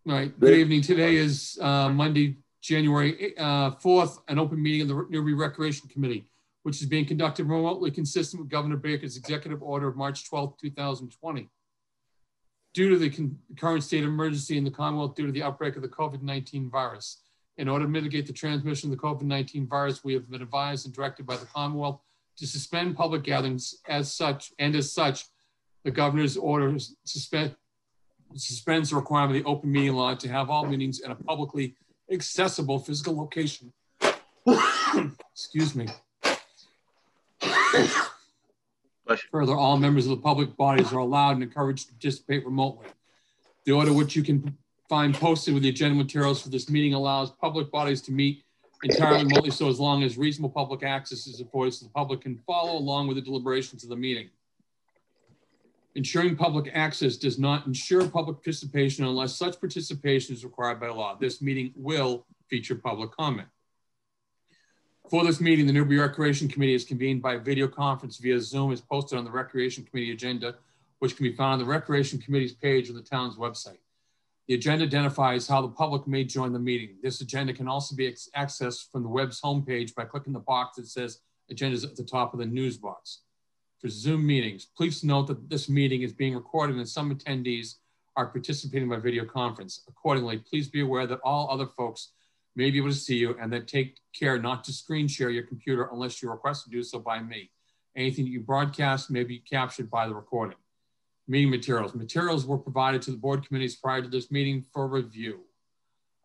All right, good evening. Today is Monday, January 4th, an open meeting of the Newbury Recreation Committee, which is being conducted remotely consistent with Governor Baker's executive order of March 12th, 2020. Due to the current state of emergency in the Commonwealth due to the outbreak of the COVID-19 virus. In order to mitigate the transmission of the COVID-19 virus, we have been advised and directed by the Commonwealth to suspend public gatherings as such, the governor's order suspends the requirement of the open meeting law to have all meetings in a publicly accessible physical location. Excuse me. Further, all members of the public bodies are allowed and encouraged to participate remotely. The order, which you can find posted with the agenda materials for this meeting, allows public bodies to meet entirely remotely, so as long as reasonable public access is afforded, so the public can follow along with the deliberations of the meeting. Ensuring public access does not ensure public participation unless such participation is required by law. This meeting will feature public comment. For this meeting, the Newbury Recreation Committee is convened by video conference via Zoom, is posted on the Recreation Committee agenda, which can be found on the Recreation Committee's page of the town's website. The agenda identifies how the public may join the meeting. This agenda can also be accessed from the web's homepage by clicking the box that says agendas at the top of the news box. For Zoom meetings, please note that this meeting is being recorded and some attendees are participating by video conference. Accordingly, please be aware that all other folks may be able to see you and that take care not to screen share your computer unless you request to do so by me. Anything that you broadcast may be captured by the recording. Meeting materials. Materials were provided to the board committees prior to this meeting for review.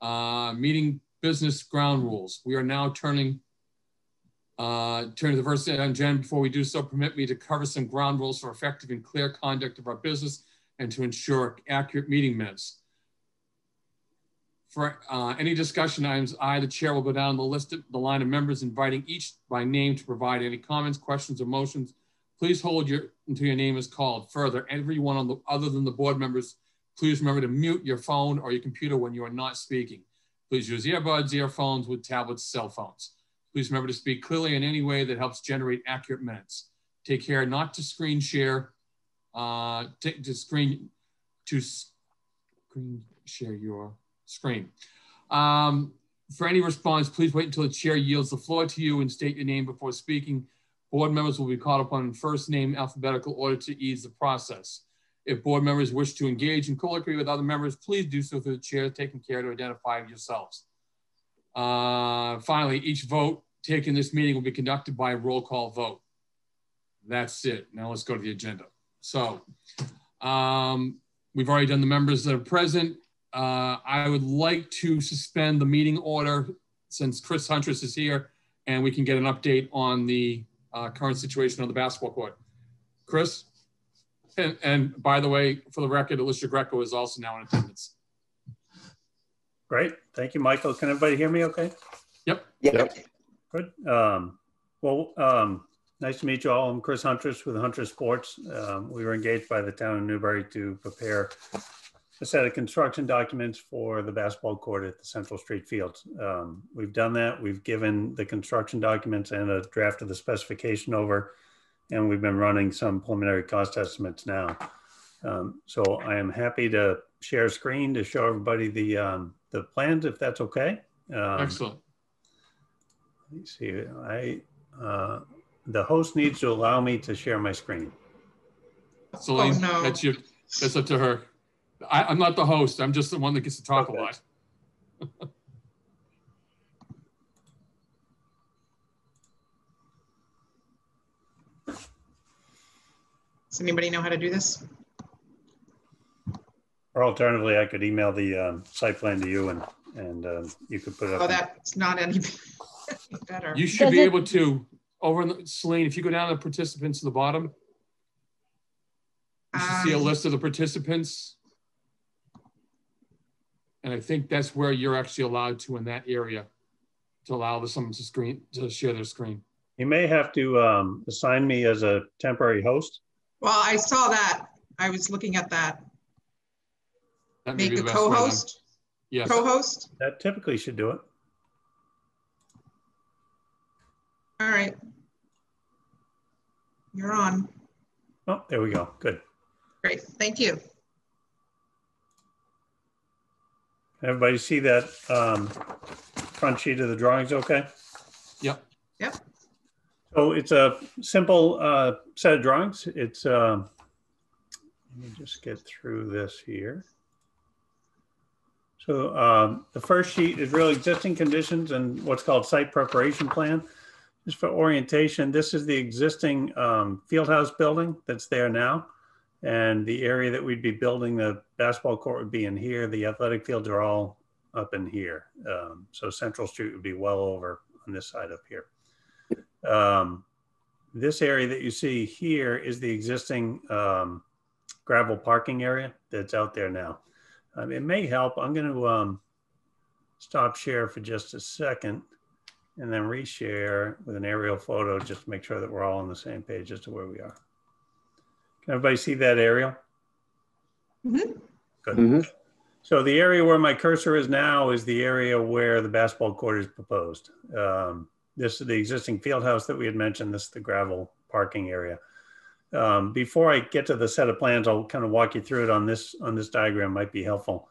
Meeting business ground rules. We are now turning to the first agenda. Before we do so, permit me to cover some ground rules for effective and clear conduct of our business and to ensure accurate meeting minutes. For any discussion items, I, the chair, will go down the line of members, inviting each by name to provide any comments, questions, or motions. Please hold until your name is called. Further, everyone other than the board members, please remember to mute your phone or your computer when you are not speaking. Please use earbuds, earphones with tablets, cell phones. Please remember to speak clearly in any way that helps generate accurate minutes. Take care not to screen share, screen share your screen. For any response, please wait until the chair yields the floor to you and state your name before speaking. Board members will be called upon in first name alphabetical order to ease the process. If board members wish to engage in colloquy with other members, please do so through the chair, taking care to identify yourselves. Finally, each vote taken in this meeting will be conducted by a roll call vote. That's it. Now let's go to the agenda. So we've already done the members that are present. I would like to suspend the meeting order since Chris Huntress is here and we can get an update on the current situation on the basketball court. Chris? And by the way, for the record, Alicia Greco is also now in attendance. Great. Thank you, Michael. Can everybody hear me okay? Yep. Good. Nice to meet you all. I'm Chris Huntress with Huntress Sports. We were engaged by the town of Newbury to prepare a set of construction documents for the basketball court at the Central Street Fields. We've done that. We've given the construction documents and a draft of the specification over, and we've been running some preliminary cost estimates now. So I am happy to share a screen to show everybody the plans, if that's okay. Excellent. Let me see. The host needs to allow me to share my screen. Celine, oh, no. That's up to her. I'm not the host. I'm just the one that gets to talk a lot. Does anybody know how to do this? Or alternatively, I could email the site plan to you and you could put it up. Oh, that's not any better. You should be able to, over in the, Celine, if you go down to the participants at the bottom, you should see a list of the participants. And I think that's where you're actually allowed to in that area to allow someone to share their screen. You may have to assign me as a temporary host. Well, I saw that. I was looking at that. That may Make be a co-host? Yes. Co-host? That typically should do it. All right. You're on. Oh, there we go. Good. Great. Thank you. Everybody see that front sheet of the drawings okay? Yep. Yep. So it's a simple set of drawings. It's, let me just get through this here. So the first sheet is real existing conditions and what's called site preparation plan. Just for orientation, this is the existing field house building that's there now. And the area that we'd be building the basketball court would be in here. The athletic fields are all up in here. So Central Street would be well over on this side up here. This area that you see here is the existing gravel parking area that's out there now. It may help. I'm going to stop share for just a second and then reshare with an aerial photo just to make sure that we're all on the same page as to where we are. Can everybody see that aerial? Mm-hmm. Good. Mm-hmm. So the area where my cursor is now is the area where the basketball court is proposed. This is the existing field house that we had mentioned. This is the gravel parking area. Before I get to the set of plans, I'll kind of walk you through it on this diagram, might be helpful.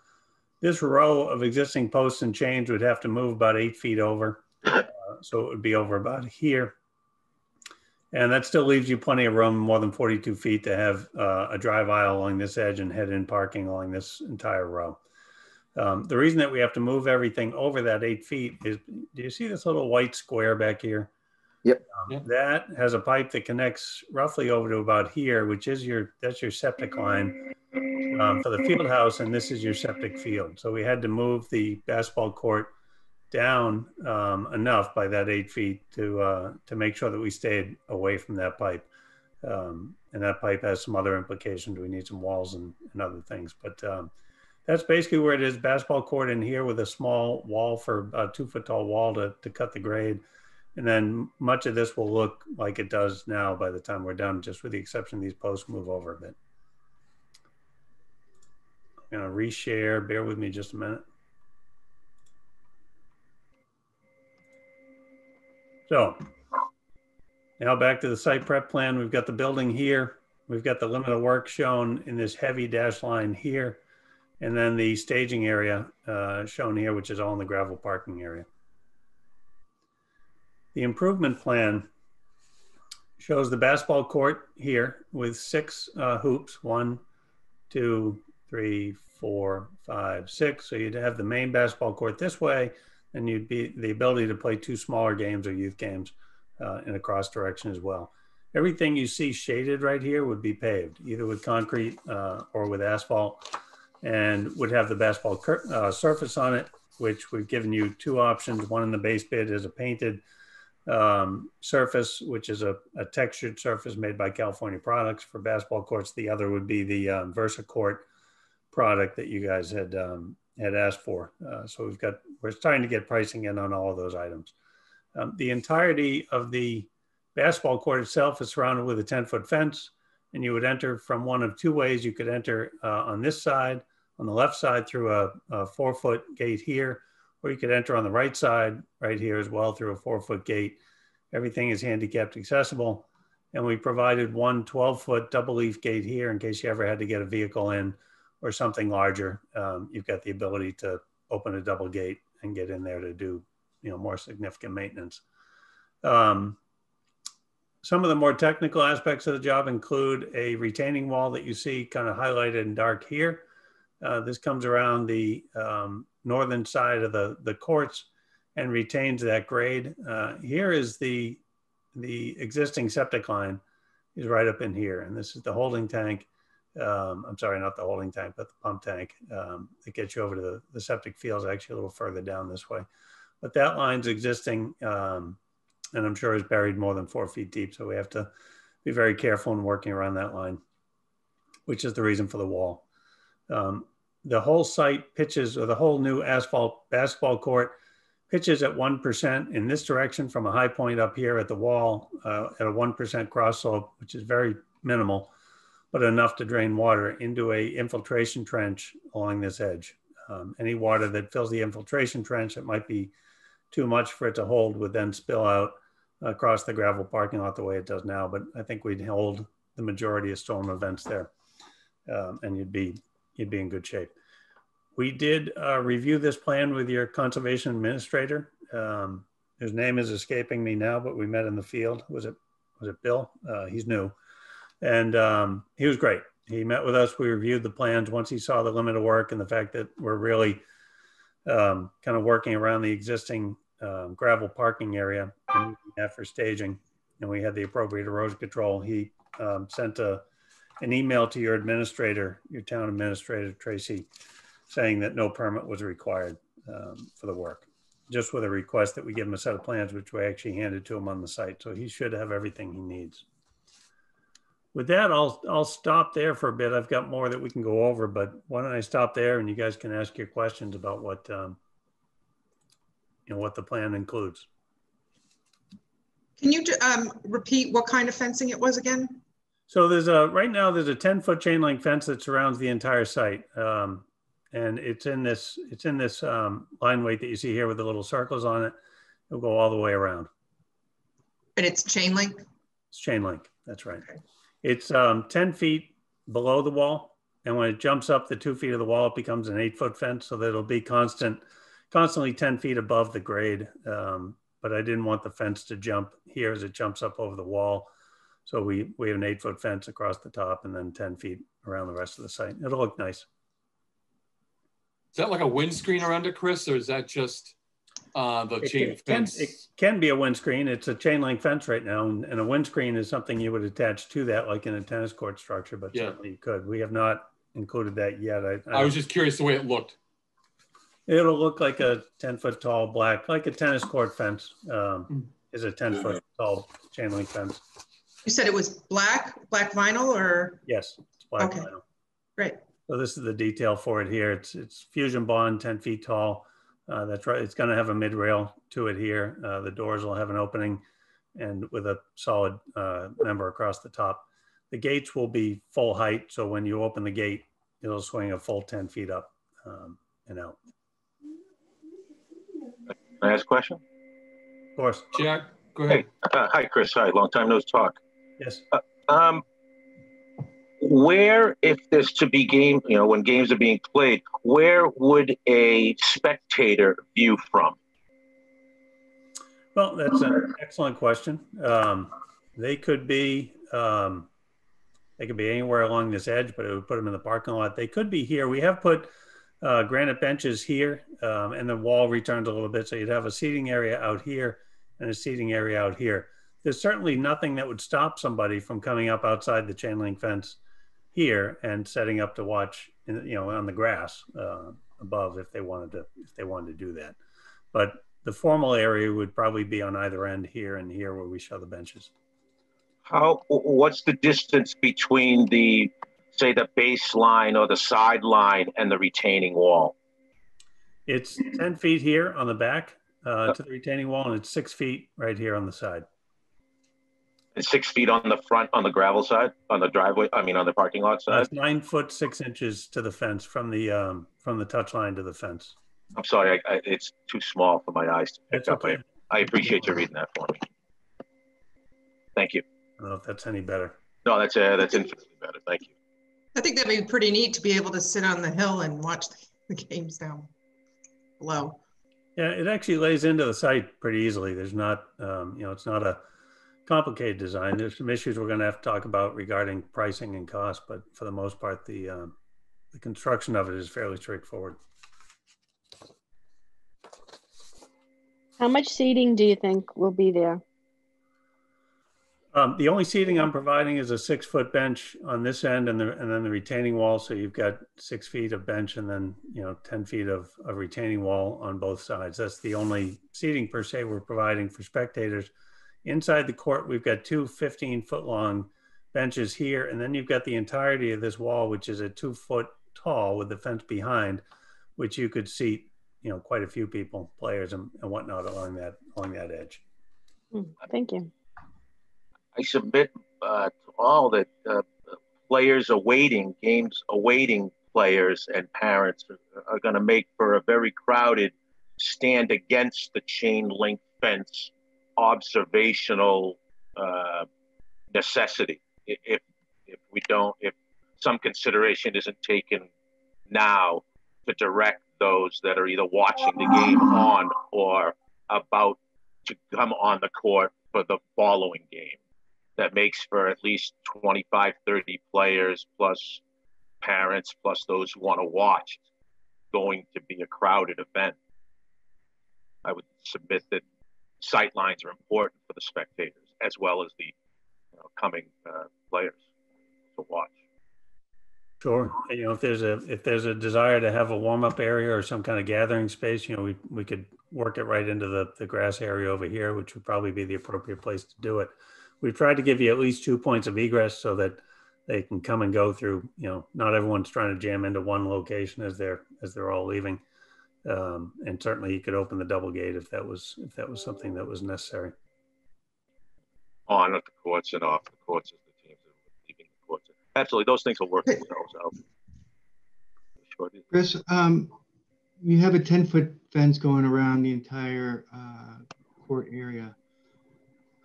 This row of existing posts and chains would have to move about 8 feet over. So it would be over about here. And that still leaves you plenty of room, more than 42 feet, to have a drive aisle along this edge and head-in parking along this entire row. The reason that we have to move everything over that 8 feet is, do you see this little white square back here? Yep. That has a pipe that connects roughly over to about here, which is that's your septic line for the field house, and this is your septic field. So we had to move the basketball court down enough by that 8 feet to make sure that we stayed away from that pipe. And that pipe has some other implications. We need some walls and other things, but that's basically where it is. Basketball court in here with a small wall for a 2 foot tall wall to cut the grade. And then much of this will look like it does now by the time we're done, just with the exception of these posts move over a bit. I'm gonna reshare, bear with me just a minute. So now back to the site prep plan. We've got the building here. We've got the limit of work shown in this heavy dash line here. And then the staging area shown here, which is all in the gravel parking area. The improvement plan shows the basketball court here with 6 hoops, 1, 2, 3, 4, 5, 6. So you'd have the main basketball court this way, and you'd be the ability to play 2 smaller games or youth games in a cross direction as well. Everything you see shaded right here would be paved, either with concrete or with asphalt, and would have the basketball surface on it, which we've given you 2 options. One in the base bid is a painted surface, which is a textured surface made by California Products for basketball courts. The other would be the VersaCourt product that you guys had asked for. So we're starting to get pricing in on all of those items. The entirety of the basketball court itself is surrounded with a 10-foot fence, and you would enter from one of 2 ways. You could enter on this side, on the left side, through a 4-foot gate here, or you could enter on the right side right here as well through a 4-foot gate. Everything is handicapped accessible. And we provided one 12-foot double leaf gate here in case you ever had to get a vehicle in or something larger. You've got the ability to open a double gate and get in there to do, more significant maintenance. Some of the more technical aspects of the job include a retaining wall that you see kind of highlighted in dark here. This comes around the northern side of the courts and retains that grade. Here is the existing septic line is right up in here. And this is the holding tank. I'm sorry, not the holding tank, but the pump tank that gets you over to the septic field is actually a little further down this way. But that line's existing, and I'm sure is buried more than 4 feet deep. So we have to be very careful in working around that line, which is the reason for the wall. The whole site pitches, or the whole new asphalt basketball court pitches at 1% in this direction from a high point up here at the wall at a 1% cross slope, which is very minimal, but enough to drain water into a infiltration trench along this edge. Any water that fills the infiltration trench, it might be too much for it to hold, would then spill out across the gravel parking lot the way it does now. But I think we'd hold the majority of storm events there, and you'd be in good shape. We did review this plan with your conservation administrator. His name is escaping me now, but we met in the field. Was it Bill? He's new. And he was great. He met with us. We reviewed the plans. Once he saw the limit of work and the fact that we're really kind of working around the existing gravel parking area and that for staging, and we had the appropriate erosion control, he sent an email to your administrator, your town administrator, Tracy, saying that no permit was required for the work, just with a request that we give him a set of plans, which we actually handed to him on the site. So he should have everything he needs. With that, I'll stop there for a bit. I've got more that we can go over, but why don't I stop there and you guys can ask your questions about what, what the plan includes. Can you repeat what kind of fencing it was again? So right now there's a 10-foot chain link fence that surrounds the entire site. And it's in this line weight that you see here with the little circles on it. It'll go all the way around. And it's chain link? It's chain link, that's right. Okay. It's 10 feet below the wall. And when it jumps up the 2 feet of the wall, it becomes an 8-foot fence. So that it'll be constantly 10 feet above the grade. But I didn't want the fence to jump here as it jumps up over the wall. So we have an 8-foot fence across the top and then 10 feet around the rest of the site. It'll look nice. Is that like a windscreen around it, Chris, or is that just the chain fence? It can be a windscreen. It's a chain link fence right now, and a windscreen is something you would attach to that, like in a tennis court structure, but yeah, certainly you could. We have not included that yet. I was just curious the way it looked. It'll look like a 10-foot tall black, like a tennis court fence is a 10-foot tall chain link fence. You said it was black vinyl or? Yes, it's black okay. vinyl. Great. So this is the detail for it here. It's fusion bond, 10 feet tall. That's right. It's going to have a mid rail to it here. The doors will have an opening and with a solid member across the top. The gates will be full height. So when you open the gate, it'll swing a full 10 feet up and out. Can I ask a question? Of course. Jack, go ahead. Hey, hi, Chris. Hi, long time no talk. Yes. Where, if there's to be game, when games are being played, where would a spectator view from? Well, that's an excellent question. They could be anywhere along this edge, but it would put them in the parking lot. They could be here. We have put granite benches here, and the wall returns a little bit, so you'd have a seating area out here and a seating area out here. There's certainly nothing that would stop somebody from coming up outside the chain link fence here and setting up to watch, on the grass above if they wanted to do that. But the formal area would probably be on either end here and here where we show the benches. What's the distance between the baseline or the sideline and the retaining wall? It's 10 feet here on the back to the retaining wall, and it's 6 feet right here on the side. And 6 feet on the front, on the gravel side, on the driveway, on the parking lot side? It's 9 foot 6 inches to the fence from the touch line to the fence. I'm sorry, it's too small for my eyes to pick That's up. okay. I appreciate you reading that for me. Thank you. I don't know if that's any better. No, that's infinitely better. Thank you. I think that'd be pretty neat to be able to sit on the hill and watch the games down below. Yeah, it actually lays into the site pretty easily. There's not, it's not a complicated design. There's some issues we're going to have to talk about regarding pricing and cost, but for the most part, the construction of it is fairly straightforward. How much seating do you think will be there? The only seating I'm providing is a 6-foot bench on this end and then the retaining wall. So you've got 6 feet of bench and then 10 feet of retaining wall on both sides. That's the only seating per se we're providing for spectators. Inside the court, we've got two 15-foot long benches here, and then you've got the entirety of this wall, which is a 2 foot tall with the fence behind, which you could seat quite a few people, players and whatnot along that edge. Thank you. I submit to all that players awaiting games, awaiting players and parents are going to make for a very crowded stand against the chain link fence observational necessity. If some consideration isn't taken now to direct those that are either watching the game on or about to come on the court for the following game. That makes for at least 25, 30 players plus parents plus those who want to watch. It's going to be a crowded event. I would submit that sight lines are important for the spectators as well as the coming players to watch. Sure. If there's a desire to have a warm-up area or some kind of gathering space, we could work it right into the grass area over here, which would probably be the appropriate place to do it. We've tried to give you at least 2 points of egress so that they can come and go through, not everyone's trying to jam into one location as they're all leaving. And certainly you could open the double gate if that was something that was necessary. On at the courts and off the courts as the teams are leaving the courts. Absolutely, those things will work themselves out. Sure. Chris, you have a 10-foot fence going around the entire court area.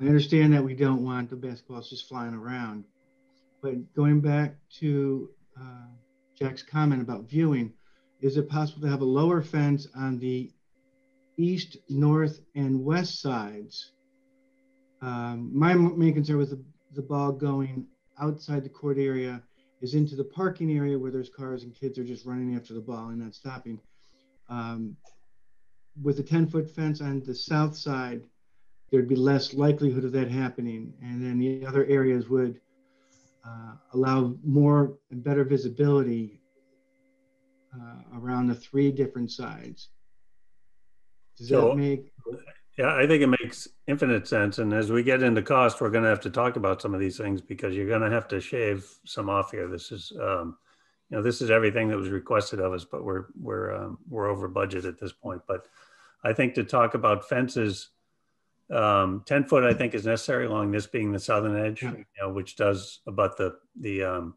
I understand that we don't want the basketballs just flying around, but going back to Jack's comment about viewing, is it possible to have a lower fence on the east, north, and west sides? My main concern with the ball going outside the court area is into the parking area where there's cars and kids are just running after the ball and not stopping. With a 10-foot fence on the south side, there'd be less likelihood of that happening. And then the other areas would allow more and better visibility around the 3 different sides. Does that make... Yeah, I think it makes infinite sense. And as we get into cost, we're going to have to talk about some of these things because you're going to have to shave some off here. This is, this is everything that was requested of us, but we're over budget at this point. But I think to talk about fences, 10 foot, I think is necessary along this being the southern edge, which does abut the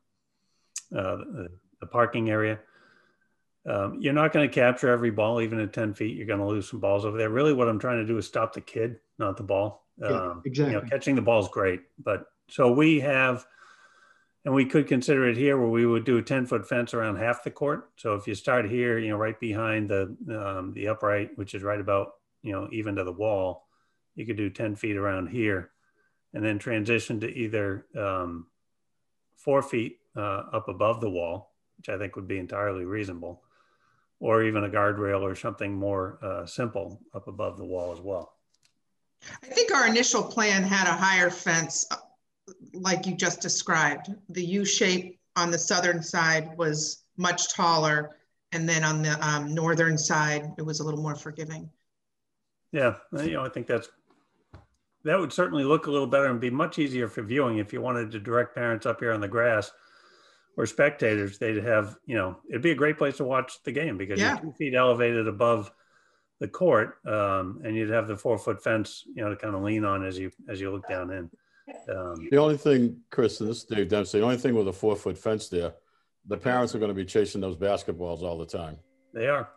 parking area. You're not going to capture every ball, even at 10 feet. You're going to lose some balls over there. Really what I'm trying to do is stop the kid, not the ball. Exactly. Catching the ball is great. But so we have, and we could consider it here where we would do a 10-foot fence around half the court. So if you start here, right behind the upright, which is right about, even to the wall, you could do 10 feet around here and then transition to either 4 feet up above the wall, which I think would be entirely reasonable, or even a guardrail or something more simple up above the wall as well. I think our initial plan had a higher fence, like you just described. The U shape on the southern side was much taller, and then on the northern side, it was a little more forgiving. Yeah, I think that would certainly look a little better and be much easier for viewing if you wanted to direct parents up here on the grass or spectators. They'd have, it'd be a great place to watch the game because you're 2 feet elevated above the court, and you'd have the 4-foot fence, to kind of lean on as you look down in. The only thing, Chris, and this is Dave Dempsey, the only thing with a 4-foot fence there, the parents are going to be chasing those basketballs all the time. They are.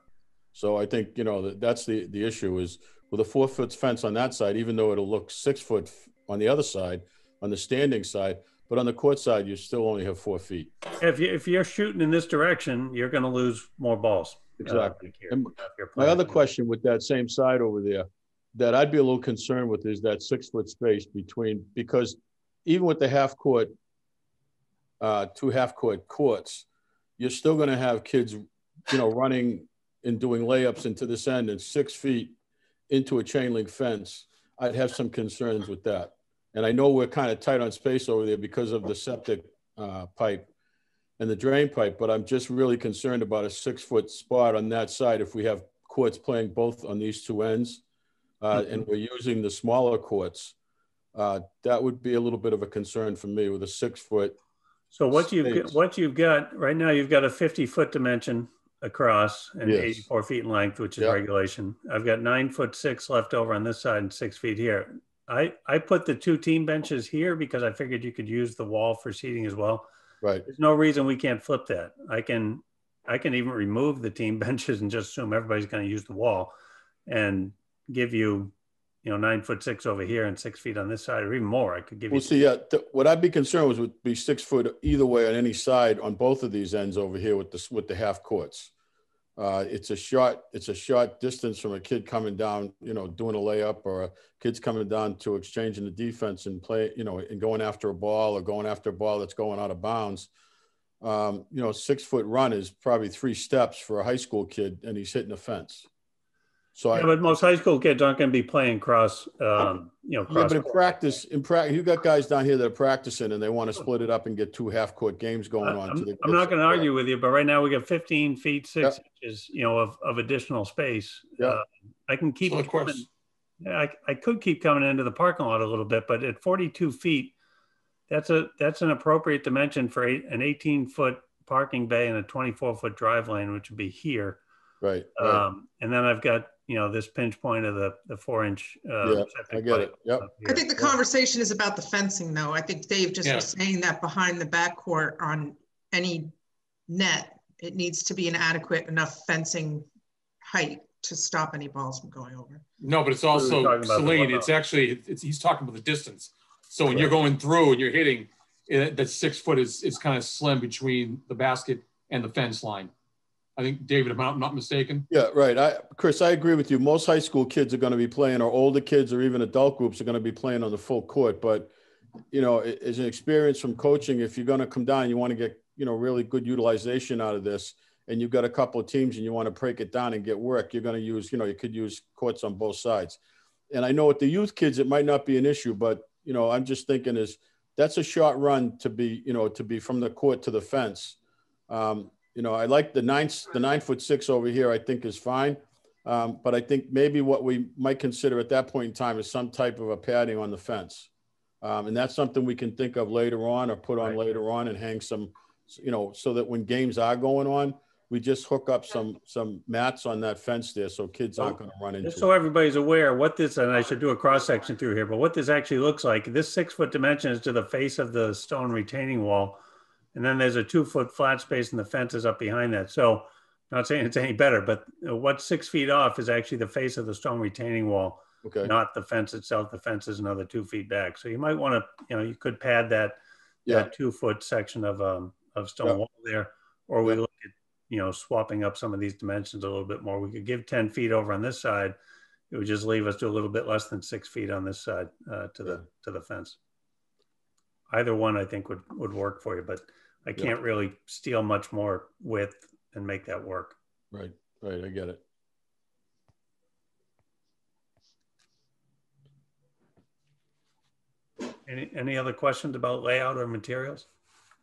So I think, that's the issue is with a 4-foot fence on that side, even though it'll look 6 foot on the other side, on the standing side, but on the court side, you still only have 4 feet. If you're shooting in this direction, you're going to lose more balls. Exactly. My other question with that same side over there that I'd be a little concerned with is that 6-foot space between, because even with the half court, 2 half court courts, you're still going to have kids, running and doing layups into this end and 6 feet into a chain link fence. I'd have some concerns with that. And I know we're kind of tight on space over there because of the septic pipe and the drain pipe, but I'm just really concerned about a 6-foot spot on that side. If we have courts playing both on these 2 ends and we're using the smaller courts, that would be a little bit of a concern for me with a 6-foot. So what you've got right now, you've got a 50-foot dimension across and 84 feet in length, which is regulation. I've got 9'6" left over on this side and 6 feet here. I put the 2 team benches here because I figured you could use the wall for seating as well. Right. There's no reason we can't flip that. I can even remove the team benches and just assume everybody's going to use the wall and give you, 9'6" over here and 6 feet on this side, or even more. I could give you. Well, see, what I'd be concerned with would be 6 foot either way on any side on both of these ends over here with the half courts. It's a short distance from a kid coming down, you know, doing a layup, or a kid's coming down to exchanging the defense and play, you know, and going after a ball, or going after a ball that's going out of bounds. You know, 6 foot run is probably 3 steps for a high school kid, and he's hitting the fence. So yeah, but most high school kids aren't going to be playing cross, you know, cross. Yeah, but in practice, you got guys down here that are practicing and they want to split it up and get 2 half-court games going on. I'm not going to argue with you, but right now we got 15 feet 6 inches, you know, of additional space. Yeah. I can keep coming. I could keep coming into the parking lot a little bit, but at 42 feet, that's an appropriate dimension for an 18-foot parking bay and a 24-foot drive lane, which would be here. Right. And then I've got, you know, this pinch point of the 4-inch. Yeah, I get it. Yep. I think the conversation is about the fencing, though. I think Dave just was saying that behind the backcourt on any net, it needs to be an adequate enough fencing height to stop any balls from going over. No, but it's also, Celine, it's actually, he's talking about the distance. So when you're going through and you're hitting, that 6 foot is kind of slim between the basket and the fence line. I think, David, if I'm not mistaken. Yeah, right. Chris, I agree with you. Most high school kids are going to be playing, or older kids, or even adult groups are going to be playing on the full court. But, you know, as an experience from coaching, if you're going to come down, you want to get, you know, really good utilization out of this, and you've got a couple of teams and you want to break it down and get work, you're going to use, you know, you could use courts on both sides. And I know with the youth kids, it might not be an issue, but, you know, I'm just thinking that's a short run to be, you know, to be from the court to the fence. You know, I like the 9'6" over here, I think is fine. But I think maybe what we might consider at that point in time is some type of a padding on the fence. And that's something we can think of later on, or put on later on, and hang some, you know, so that when games are going on, we just hook up some mats on that fence there, so kids aren't going to run into. Just so everybody's aware what this, and I should do a cross section through here, but what this actually looks like, this 6 foot dimension is to the face of the stone retaining wall. And then there's a 2 foot flat space and the fence is up behind that. So not saying it's any better, but what's 6 feet off is actually the face of the stone retaining wall, not the fence itself. The fence is another 2 feet back. So you might want to, you know, you could pad that 2 foot section of stone wall there, or we look at, you know, swapping up some of these dimensions a little bit more. We could give 10 feet over on this side. It would just leave us to a little bit less than 6 feet on this side to the fence. Either one I think would work for you, but I can't really steal much more width and make that work. Right. I get it. Any other questions about layout or materials?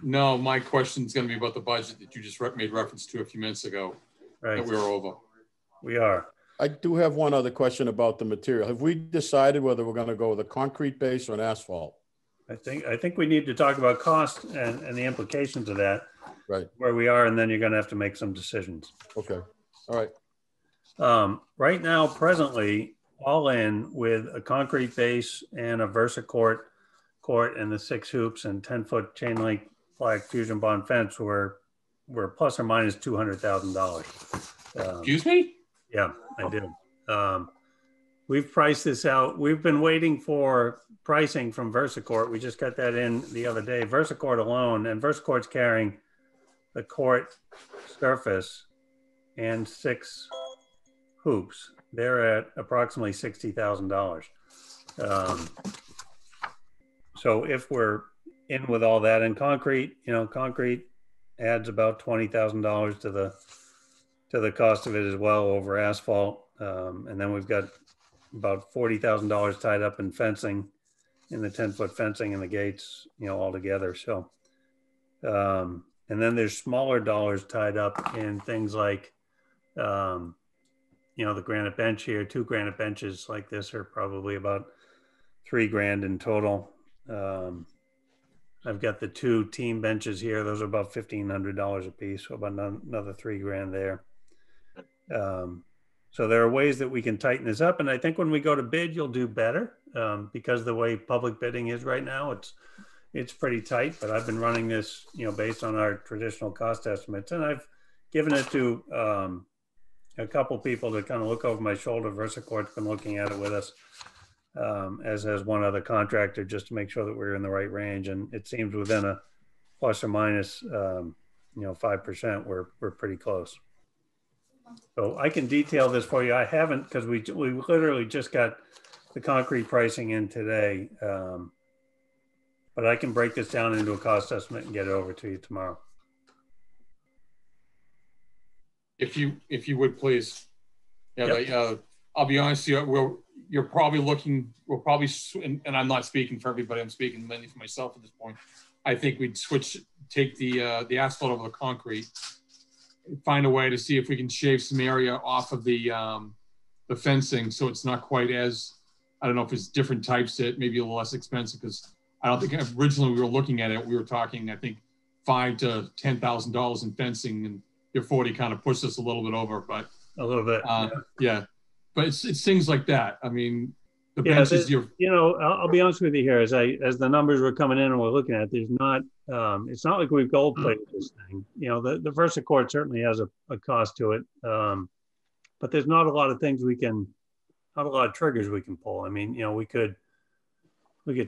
No, my question is going to be about the budget that you just made reference to a few minutes ago. Right. That we were over. We are. I do have one other question about the material. Have we decided whether we're going to go with a concrete base or an asphalt? I think we need to talk about cost and the implications of that, right, where we are, and then you're going to have to make some decisions. Okay. All right. Right now, presently, all in with a concrete base and a VersaCourt court and the 6 hoops and 10-foot chain link flag fusion bond fence, we're plus or minus $200,000. Excuse me? Yeah, I do. We've priced this out. We've been waiting for pricing from VersaCourt. We just got that in the other day. VersaCourt alone, and VersaCourt's carrying the court surface and 6 hoops. They're at approximately $60,000. So if we're in with all that, and concrete, you know, concrete adds about $20,000 to the cost of it as well over asphalt. And then we've got about $40,000 tied up in fencing, in the 10-foot fencing and the gates, you know, all together. So, and then there's smaller dollars tied up in things like, you know, the granite bench here. 2 granite benches like this are probably about $3,000 in total. I've got the 2 team benches here. Those are about $1,500 a piece. So about another $3,000 there. So there are ways that we can tighten this up. And I think when we go to bid, you'll do better because the way public bidding is right now, it's pretty tight, but I've been running this, you know, based on our traditional cost estimates. And I've given it to a couple people to kind of look over my shoulder. VersaCourt's been looking at it with us, as has one other contractor, just to make sure that we're in the right range. And it seems within a plus or minus, you know, 5%, we're pretty close. So I can detail this for you. I haven't, because we literally just got the concrete pricing in today. But I can break this down into a cost estimate and get it over to you tomorrow. If you would please. Yeah, Yep. I'll be honest with you, you're probably looking, and I'm not speaking for everybody, I'm speaking mainly for myself at this point. I think we'd take the asphalt over the concrete, find a way to see if we can shave some area off of the fencing so it's not quite as, I don't know if it's different types that maybe a little less expensive, because I don't think originally we were looking at it, we were talking, I think, $5,000 to $10,000 in fencing, and your 40 kind of pushed us a little bit over, but A little bit. yeah. But it's things like that. I mean, the benches, you know, I'll be honest with you here. As the numbers were coming in and we're looking at, there's not, it's not like we've gold plated this thing. You know, the VersaCort certainly has a cost to it, but there's not a lot of things not a lot of triggers we can pull. I mean, you know, we could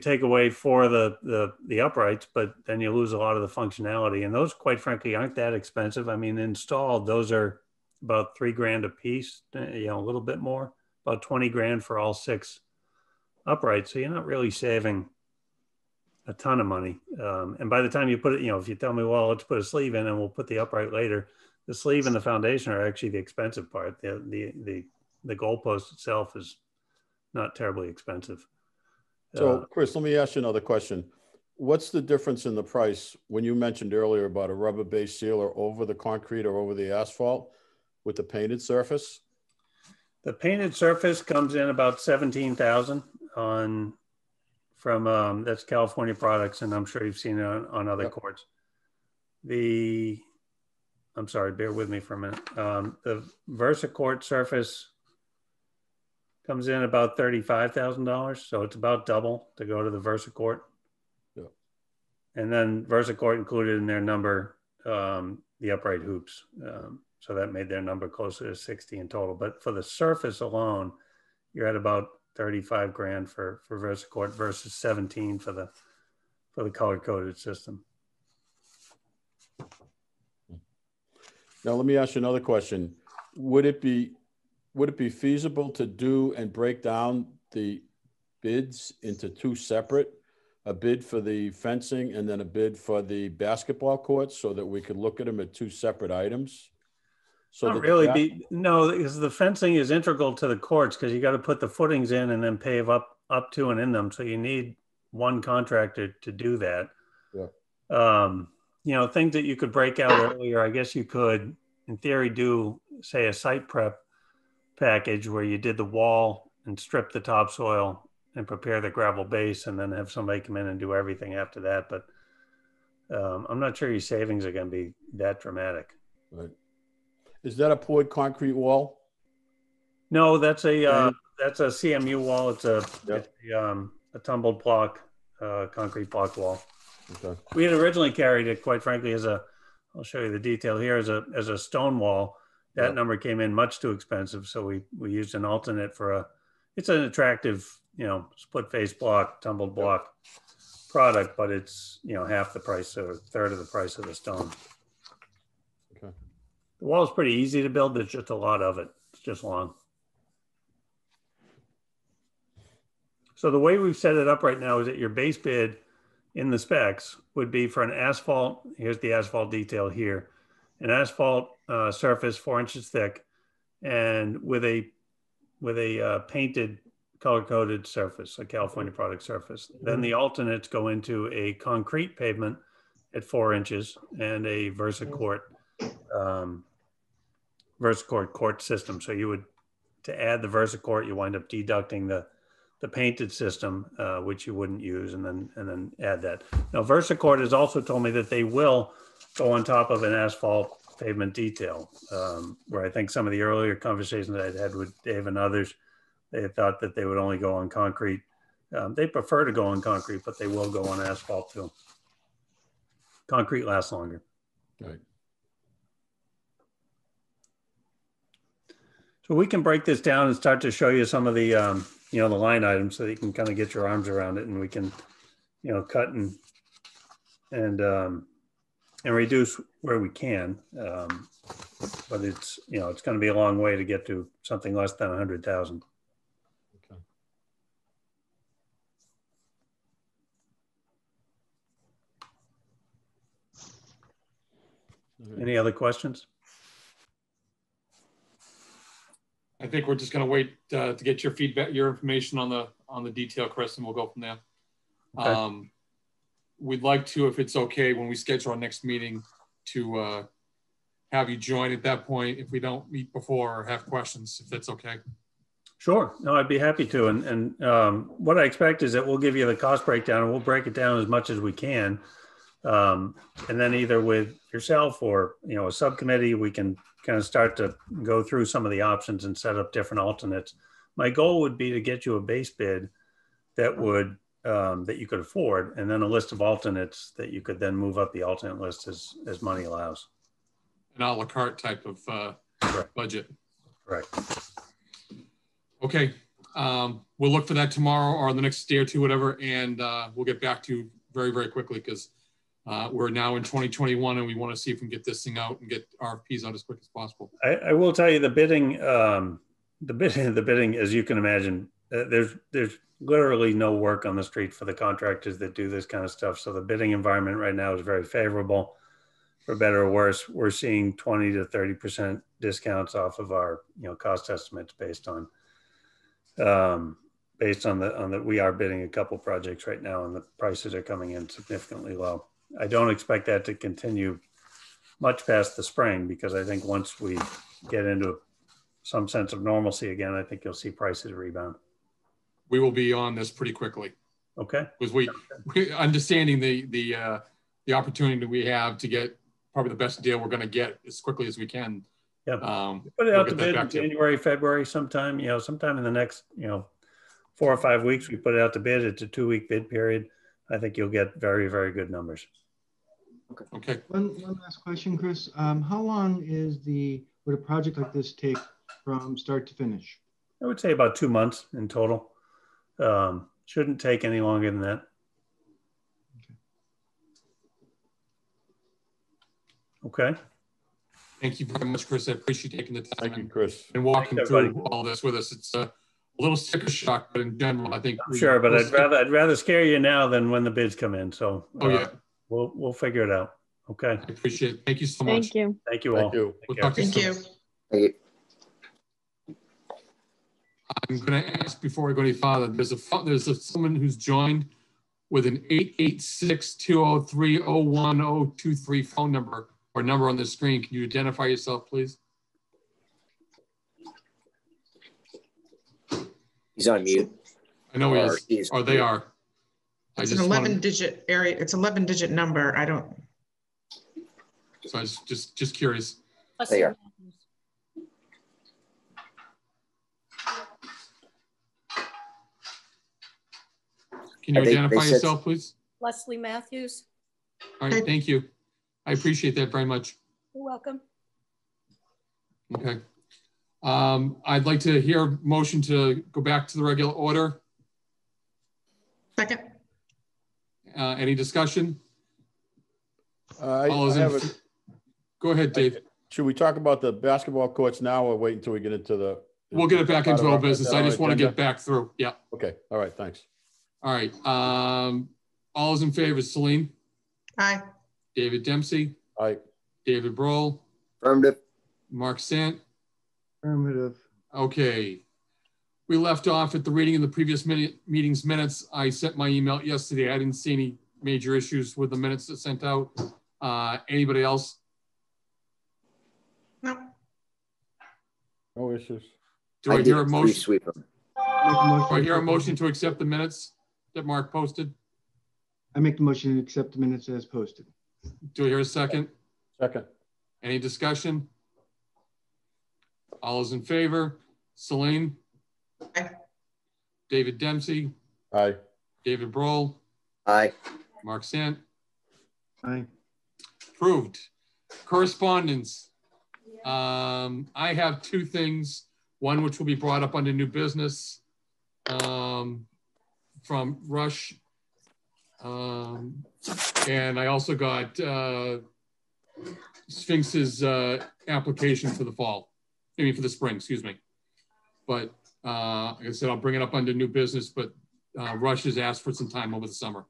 take away for the uprights, but then you lose a lot of the functionality, and those, quite frankly, aren't that expensive. I mean, installed, those are about $3,000 a piece, you know, a little bit more, about 20 grand for all 6 uprights. So you're not really saving a ton of money. And by the time you put it, you know, if you tell me, well, let's put a sleeve in and we'll put the upright later, the sleeve and the foundation are actually the expensive part. The goalpost itself is not terribly expensive. So Chris, let me ask you another question. What's the difference in the price when you mentioned earlier about a rubber-based sealer over the concrete or over the asphalt with the painted surface? The painted surface comes in about 17,000 from that's California Products, and I'm sure you've seen it on other courts. I'm sorry, bear with me for a minute. The VersaCort surface comes in about $35,000, so it's about double to go to the VersaCort. Yeah. And then VersaCort included in their number the upright hoops. So that made their number closer to 60 in total. But for the surface alone, you're at about 35 grand for VersaCort versus 17 for the color coded system. Now let me ask you another question. Would it be feasible to do and break down the bids into 2 separate, a bid for the fencing and then a bid for the basketball courts, so that we could look at them at 2 separate items? So not really no, because the fencing is integral to the courts, because you got to put the footings in and then pave up to and in them. So you need one contractor to do that. Yeah. You know, things that you could break out earlier, I guess you could, in theory, do, say, a site prep package where you did the wall and strip the topsoil and prepare the gravel base, and then have somebody come in and do everything after that. But I'm not sure your savings are going to be that dramatic. Right. Is that a poured concrete wall? No, that's a CMU wall. It's a tumbled block, concrete block wall. Okay. We had originally carried it, quite frankly, I'll show you the detail here, as a stone wall. That number came in much too expensive, so we used an alternate it's an attractive, you know, split face block, tumbled block product, but it's, you know, half the price or a third of the price of the stone. Okay. The wall is pretty easy to build. There's just a lot of it. It's just long. So the way we've set it up right now is that your base bid in the specs would be for an asphalt. Here's the asphalt detail here. An asphalt surface 4 inches thick, and with a painted color-coded surface, a California Product surface. Then the alternates go into a concrete pavement at 4 inches and a VersaCort court system. So you would, to add the VersaCort, you wind up deducting the painted system, which you wouldn't use, and then add that. Now, VersaCort has also told me that they will go on top of an asphalt pavement detail, where I think some of the earlier conversations I'd had with Dave and others, they thought that they would only go on concrete. They prefer to go on concrete, but they will go on asphalt too. Concrete lasts longer. Right. So we can break this down and start to show you some of the, you know, the line items, so that you can kind of get your arms around it, and we can, you know, cut and reduce where we can. but it's, you know, it's going to be a long way to get to something less than 100,000. Okay. Any other questions? I think we're just going to wait to get your feedback, your information on the detail, Chris, and we'll go from there. Okay. We'd like to, if it's okay, when we schedule our next meeting, to have you join at that point if we don't meet before or have questions, if that's okay. Sure. No, I'd be happy to. And what I expect is that we'll give you the cost breakdown and we'll break it down as much as we can. And then either with yourself or, you know, a subcommittee, we can kind of start to go through some of the options and set up different alternates. My goal would be to get you a base bid that would, that you could afford, and then a list of alternates that you could then move up the alternate list as money allows. An a la carte type of budget. Correct. Okay. We'll look for that tomorrow or the next day or two, whatever, and we'll get back to you very, very quickly because we're now in 2021 and we want to see if we can get this thing out and get RFPs out as quick as possible. I will tell you the bidding, as you can imagine, there's literally no work on the street for the contractors that do this kind of stuff. So the bidding environment right now is very favorable. For better or worse, we're seeing 20 to 30% discounts off of our, you know, cost estimates based on the we are bidding a couple projects right now and the prices are coming in significantly low. I don't expect that to continue much past the spring because I think once we get into some sense of normalcy again, I think you'll see prices rebound. We will be on this pretty quickly. Okay. Because we understanding the opportunity that we have to get probably the best deal we're going to get as quickly as we can. Yeah. Put it out to bid in January, February, sometime, you know, sometime in the next, you know, 4 or 5 weeks, we put it out to bid. It's a 2-week bid period. I think you'll get very, very good numbers. Okay. One last question, Chris. How long would a project like this take from start to finish? I would say about 2 months in total. Shouldn't take any longer than that. Okay. Thank you very much, Chris. I appreciate taking the time. Thank you, Chris. And walking through all this with us. It's a little sticker shock, but in general, I think. Sure, but I'd rather scare you now than when the bids come in. So yeah, we'll figure it out. Okay. I appreciate it. Thank you so much. Thank you. Thank you all. Thank you. We'll talk to you soon. Thank you. I'm going to ask before I go any farther. There's someone who's joined with an 886-203-01023 phone number or number on the screen. Can you identify yourself, please? He's on mute. I know he is. Or they are. It's an 11-digit area. It's 11-digit number. I don't. So I was just curious. They are. Can you identify yourself, please? Leslie Matthews. All right, thank you. I appreciate that very much. You're welcome. Okay. I'd like to hear a motion to go back to the regular order. Second. Any discussion? Go ahead, Dave. Should we talk about the basketball courts now or wait until we get into the? We'll get it back into our business. I just want to get back through. Yeah. Okay. All right. Thanks. All right. All those in favor, Celine? Aye. David Dempsey? Aye. David Brohl? Affirmative. Mark Sant? Affirmative. Okay. We left off at the reading of the previous meeting's minutes. I sent my email yesterday. I didn't see any major issues with the minutes that sent out. Anybody else? No. No issues. Do I hear a motion? Sweep them. Do I hear a motion to accept the minutes that Mark posted? I make the motion to accept the minutes as posted. Do I hear a second? Second. Any discussion? All those in favor? Celine? Aye. David Dempsey? Aye. David Brohl? Aye. Mark Sant? Aye. Approved. Correspondence. I have two things. One which will be brought up under new business from Rush. And I also got Sphinx's application for the fall. I mean, for the spring, excuse me. But like I said, I'll bring it up under new business, but Rush has asked for some time over the summer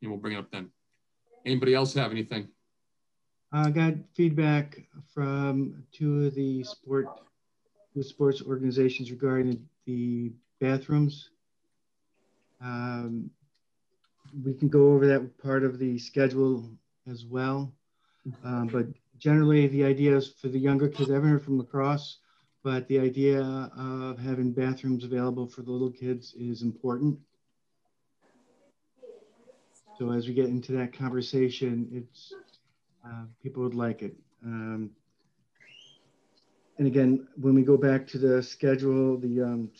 and we'll bring it up then. Anybody else have anything? I got feedback from two of the sports organizations regarding the bathrooms. We can go over that part of the schedule as well. But generally the idea is for the younger kids, I haven't heard from lacrosse, but the idea of having bathrooms available for the little kids is important. So as we get into that conversation, it's people would like it. And again, when we go back to the schedule, the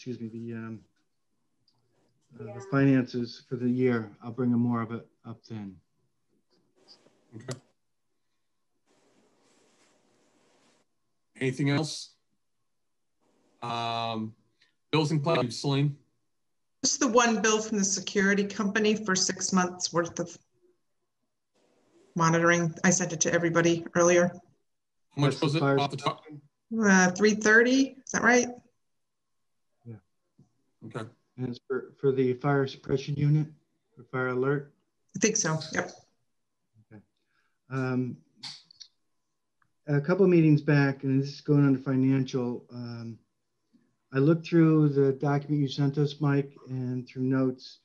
finances for the year, I'll bring more of it up then. Okay. Anything else? Bills and claims, Celine. Just the one bill from the security company for 6 months worth of monitoring. I sent it to everybody earlier. How much was it off the top? $330, is that right? Yeah. Okay. And it's for the fire suppression unit, for fire alert? I think so, yep. Okay. A couple of meetings back, and this is going under financial, I looked through the document you sent us, Mike, and through notes.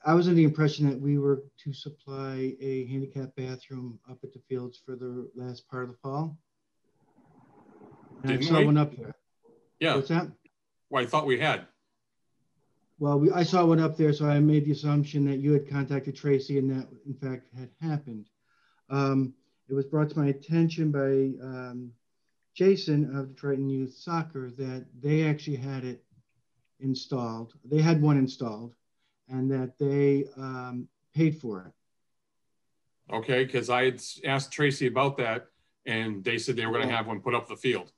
I was under the impression that we were to supply a handicap bathroom up at the fields for the last part of the fall. And I saw one up there. Yeah. What's that? Well, I thought we had. Well, I saw one up there, so I made the assumption that you had contacted Tracy and that, in fact, had happened. It was brought to my attention by Jason of the Triton Youth Soccer that they actually had it installed. They had one installed and that they paid for it. Okay, because I had asked Tracy about that and they said they were going to have one put up the field.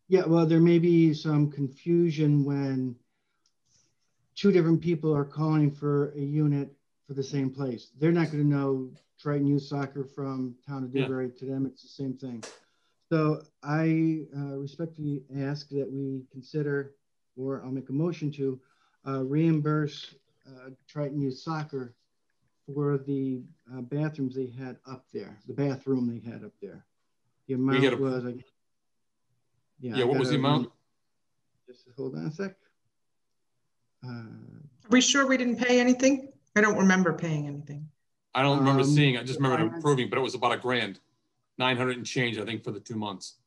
Yeah, well, there may be some confusion when two different people are calling for a unit for the same place. They're not going to know Triton Youth Soccer from Town of Dewberry. To them, it's the same thing. So I respectfully ask that we consider, or I'll make a motion to reimburse Triton Youth Soccer for the bathrooms they had up there, the bathroom they had up there. The amount was, yeah, what was the amount? Just hold on a sec. Are we sure we didn't pay anything? I don't remember paying anything. I don't remember seeing, I just remember approving, but it was about $1,000, 900 and change, I think, for the 2 months.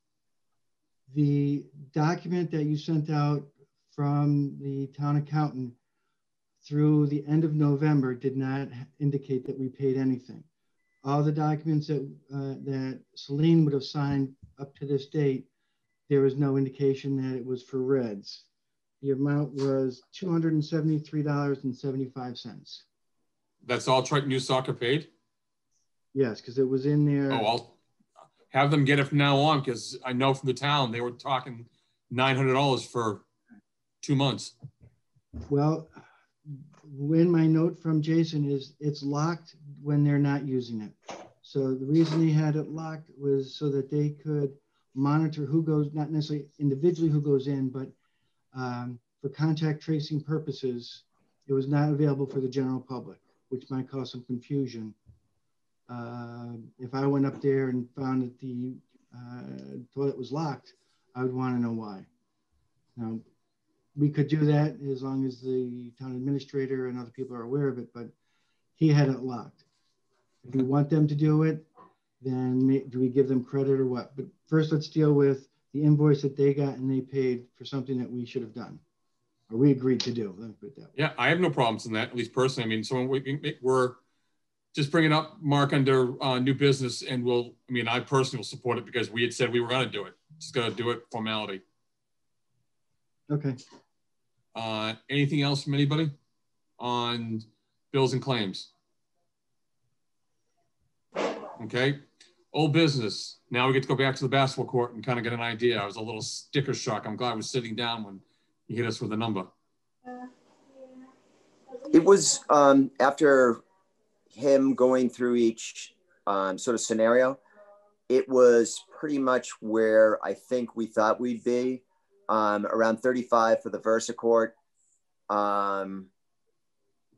The document that you sent out from the town accountant through the end of November did not indicate that we paid anything. All the documents that Celine would have signed up to this date, there was no indication that it was for Reds. The amount was $273.75. That's all Triton Youth Soccer paid? Yes, because it was in there. Oh, I'll have them get it from now on, because I know from the town they were talking $900 for 2 months. Well, when my note from Jason is it's locked when they're not using it. So the reason they had it locked was so that they could monitor who goes, not necessarily individually who goes in, but for contact tracing purposes, it was not available for the general public, which might cause some confusion. If I went up there and found that the toilet was locked, I would want to know why. Now, we could do that as long as the town administrator and other people are aware of it, but he had it locked. If we want them to do it, then do we give them credit or what? But first, let's deal with the invoice that they got and they paid for something that we should have done, or we agreed to do. Let me put it that way. Yeah, I have no problems in that, at least personally. I mean, so we're just bringing up Mark under new business, and I personally will support it because we had said we were going to do it. Just going to do it, formality. Okay. Anything else from anybody on bills and claims? Okay. Old business. Now we get to go back to the basketball court and kind of get an idea. I was a little sticker shock. I'm glad I was sitting down when he hit us with a number. It was after him going through each sort of scenario, it was pretty much where I think we thought we'd be, around 35 for the VersaCourt.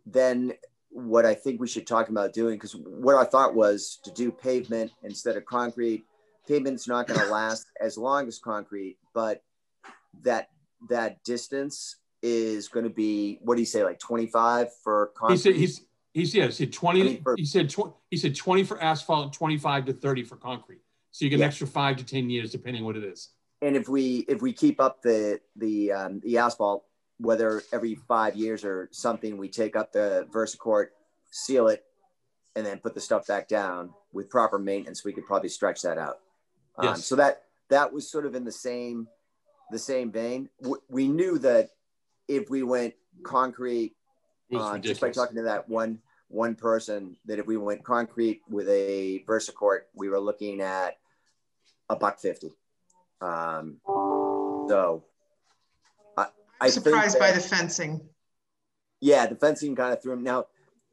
Then what I think we should talk about doing, because what I thought was to do pavement instead of concrete. Pavement's not going to last as long as concrete, but that distance is going to be, what do you say, like 25 for concrete? He said 20. He said 20 for asphalt and 25 to 30 for concrete. So you get an extra 5 to 10 years, depending what it is. And if we keep up the asphalt, whether every 5 years or something, we take up the VersaCourt, seal it, and then put the stuff back down with proper maintenance, we could probably stretch that out. Yes. So that was sort of in the same vein. We knew that if we went concrete, just by talking to that one person, that if we went concrete with a VersaCourt, we were looking at $150. So I'm surprised by the fencing. Yeah, the fencing kind of threw him. Now,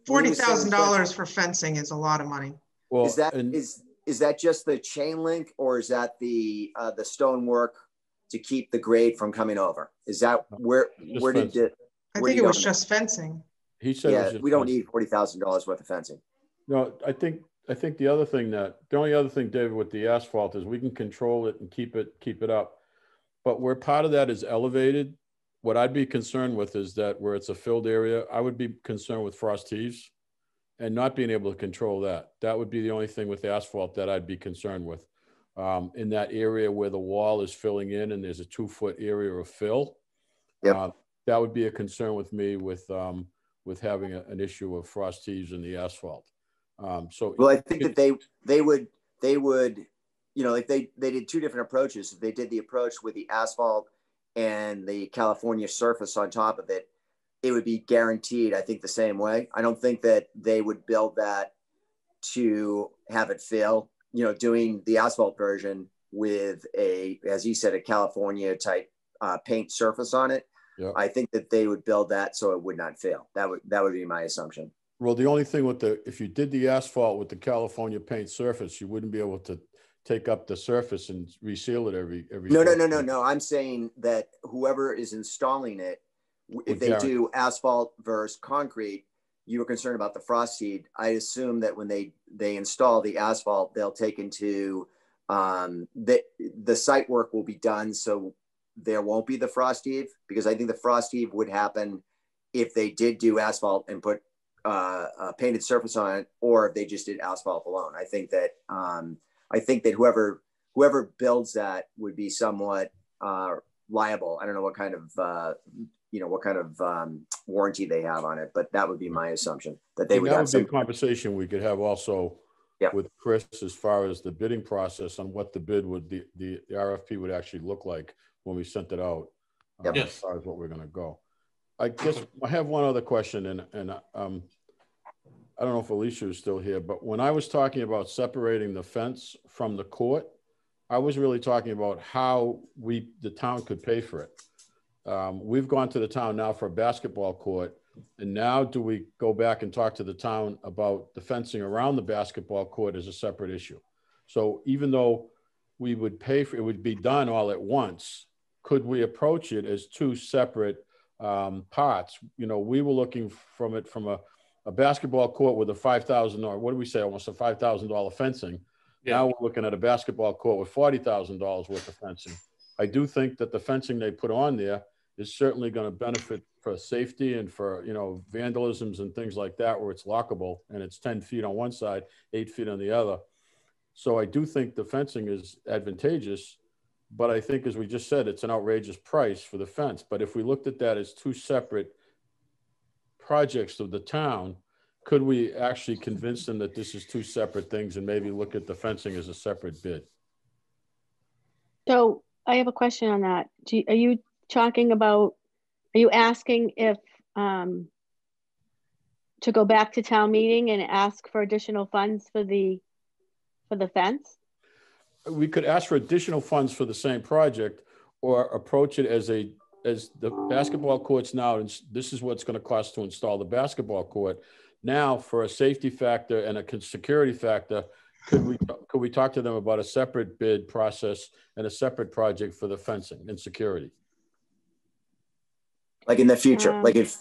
$40,000 for fencing is a lot of money. Well, is that just the chain link, or is that the stonework to keep the grade from coming over? Is that where did it? I think it was just fencing. He said, yeah, we don't need $40,000 worth of fencing. No, I think the only other thing, David, with the asphalt is we can control it and keep it up. But where part of that is elevated, what I'd be concerned with is that where it's a filled area, I would be concerned with frost heaves and not being able to control that. That would be the only thing with the asphalt that I'd be concerned with. In that area where the wall is filling in and there's a 2-foot area of fill, that would be a concern with me with having an issue of frost heaves in the asphalt. Well, I think that they would, you know, like they did 2 different approaches. They did the approach with the asphalt and the California surface on top of it. It would be guaranteed, I think, the same way. I don't think that they would build that to have it fail, you know, doing the asphalt version with as he said, a California type paint surface on it. Yep. I think that they would build that so it would not fail. That would be my assumption. Well, the only thing if you did the asphalt with the California paint surface, you wouldn't be able to take up the surface and reseal it every. No. I'm saying that whoever is installing it, if they do asphalt versus concrete, you were concerned about the frost heave. I assume that when they install the asphalt, they'll take into the site work will be done so there won't be the frost heave, because I think the frost heave would happen if they did do asphalt and put a painted surface on it, or if they just did asphalt alone. I think that whoever builds that would be somewhat liable. I don't know what kind of warranty they have on it, but that would be my assumption that they would have some conversation we could have also with Chris as far as the bidding process on what the bid would the RFP would actually look like when we sent it out, as far as what we're going to go. I guess I have one other question, and I don't know if Alicia is still here, but when I was talking about separating the fence from the court, I was really talking about how the town could pay for it. We've gone to the town now for a basketball court, and now do we go back and talk to the town about the fencing around the basketball court as a separate issue? So even though we would pay for it, would be done all at once, could we approach it as 2 separate parts? You know, we were looking from a basketball court with a $5,000, or what do we say, almost a $5,000 fencing. Yeah. Now we're looking at a basketball court with $40,000 worth of fencing. I do think that the fencing they put on there is certainly going to benefit for safety and for, you know, vandalisms and things like that, where it's lockable and it's 10 feet on one side, 8 feet on the other. So I do think the fencing is advantageous, but I think, as we just said, it's an outrageous price for the fence. But if we looked at that as 2 separate projects of the town, could we actually convince them that this is 2 separate things and maybe look at the fencing as a separate bid? So I have a question on that. Are you asking if to go back to town meeting and ask for additional funds for the fence? We could ask for additional funds for the same project, or approach it as the basketball courts now, and this is what's going to cost to install the basketball court. Now, for a safety factor and a security factor, could we talk to them about a separate bid process and a separate project for the fencing and security? Like in the future, like if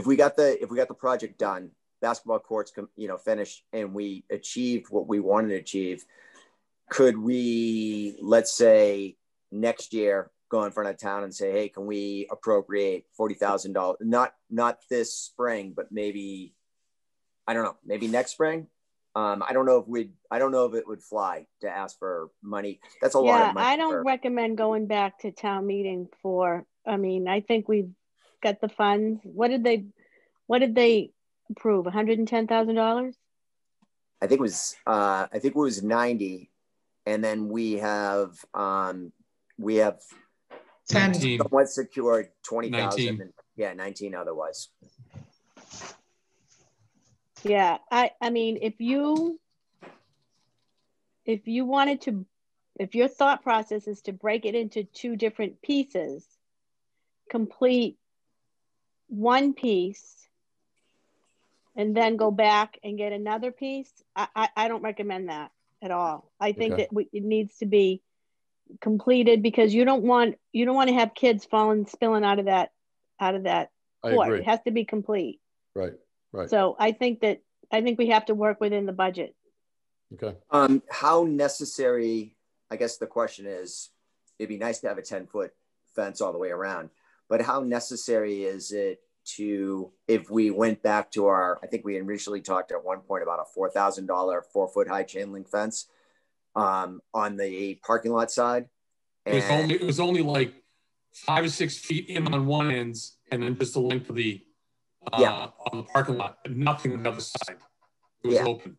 we got the project done, basketball courts, finished, and we achieved what we wanted to achieve, could we, let's say next year, go in front of town and say, hey, can we appropriate $40,000? Not this spring, but maybe, I don't know, maybe next spring. I don't know if it would fly to ask for money. That's a lot of money. I don't recommend going back to town meeting for, I think we've got the funds. What did they approve? $110,000? I think it was 90. And then we have 10. Somewhat secured 20,000. Yeah, 19 otherwise. Yeah, I mean, if you wanted to, if your thought process is to break it into two different pieces, complete one piece and then go back and get another piece, I don't recommend that at all. I think that it needs to be completed, because you don't want to have kids spilling out of that court. It has to be complete. Right. So I think we have to work within the budget. Okay. How necessary, I guess the question is, it'd be nice to have a 10-foot fence all the way around, but how necessary is it if we went back to I think we initially talked at one point about a $4,000 4-foot high chain link fence on the parking lot side. It was only like 5 or 6 feet in on one end, and then just the length of the on the parking lot, but nothing on the other side. It was open.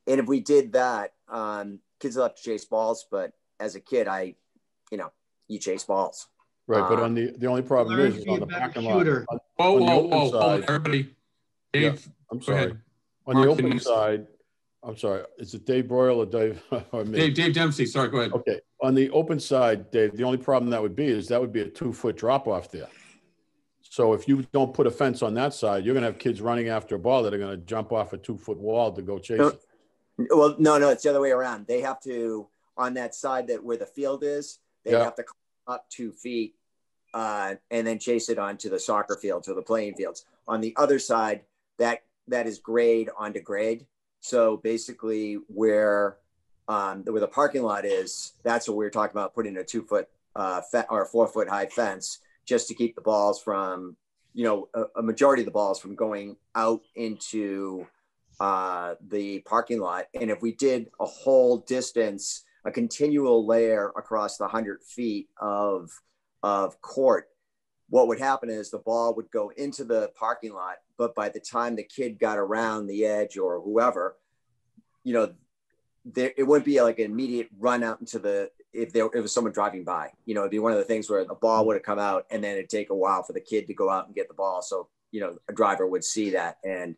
And if we did that, kids will have to chase balls, but as a kid, you chase balls. Right, but on the only problem is on the parking lot. Whoa, everybody. Dave, I'm sorry. On the open side, I'm sorry. Is it Dave Broyle or Dave or me? Dave Dempsey. Sorry, go ahead. Okay. On the open side, Dave, the only problem that would be a 2-foot drop off there. So if you don't put a fence on that side, you're going to have kids running after a ball that are going to jump off a 2-foot wall to go chase it. Well, no, it's the other way around. They have to, on that side where the field is, they have to come up 2 feet and then chase it onto the soccer fields or the playing fields. On the other side, that is grade onto grade. So basically where the parking lot is, that's what we were talking about, putting a 2-foot or a 4-foot high fence just to keep the balls from, a majority of the balls from going out into the parking lot. And if we did a whole distance, a continual layer across the 100 feet of court, what would happen is the ball would go into the parking lot, but by the time the kid got around the edge or whoever, it wouldn't be like an immediate run out into if it was someone driving by. It'd be one of the things where the ball would have come out and then it'd take a while for the kid to go out and get the ball. So, a driver would see that and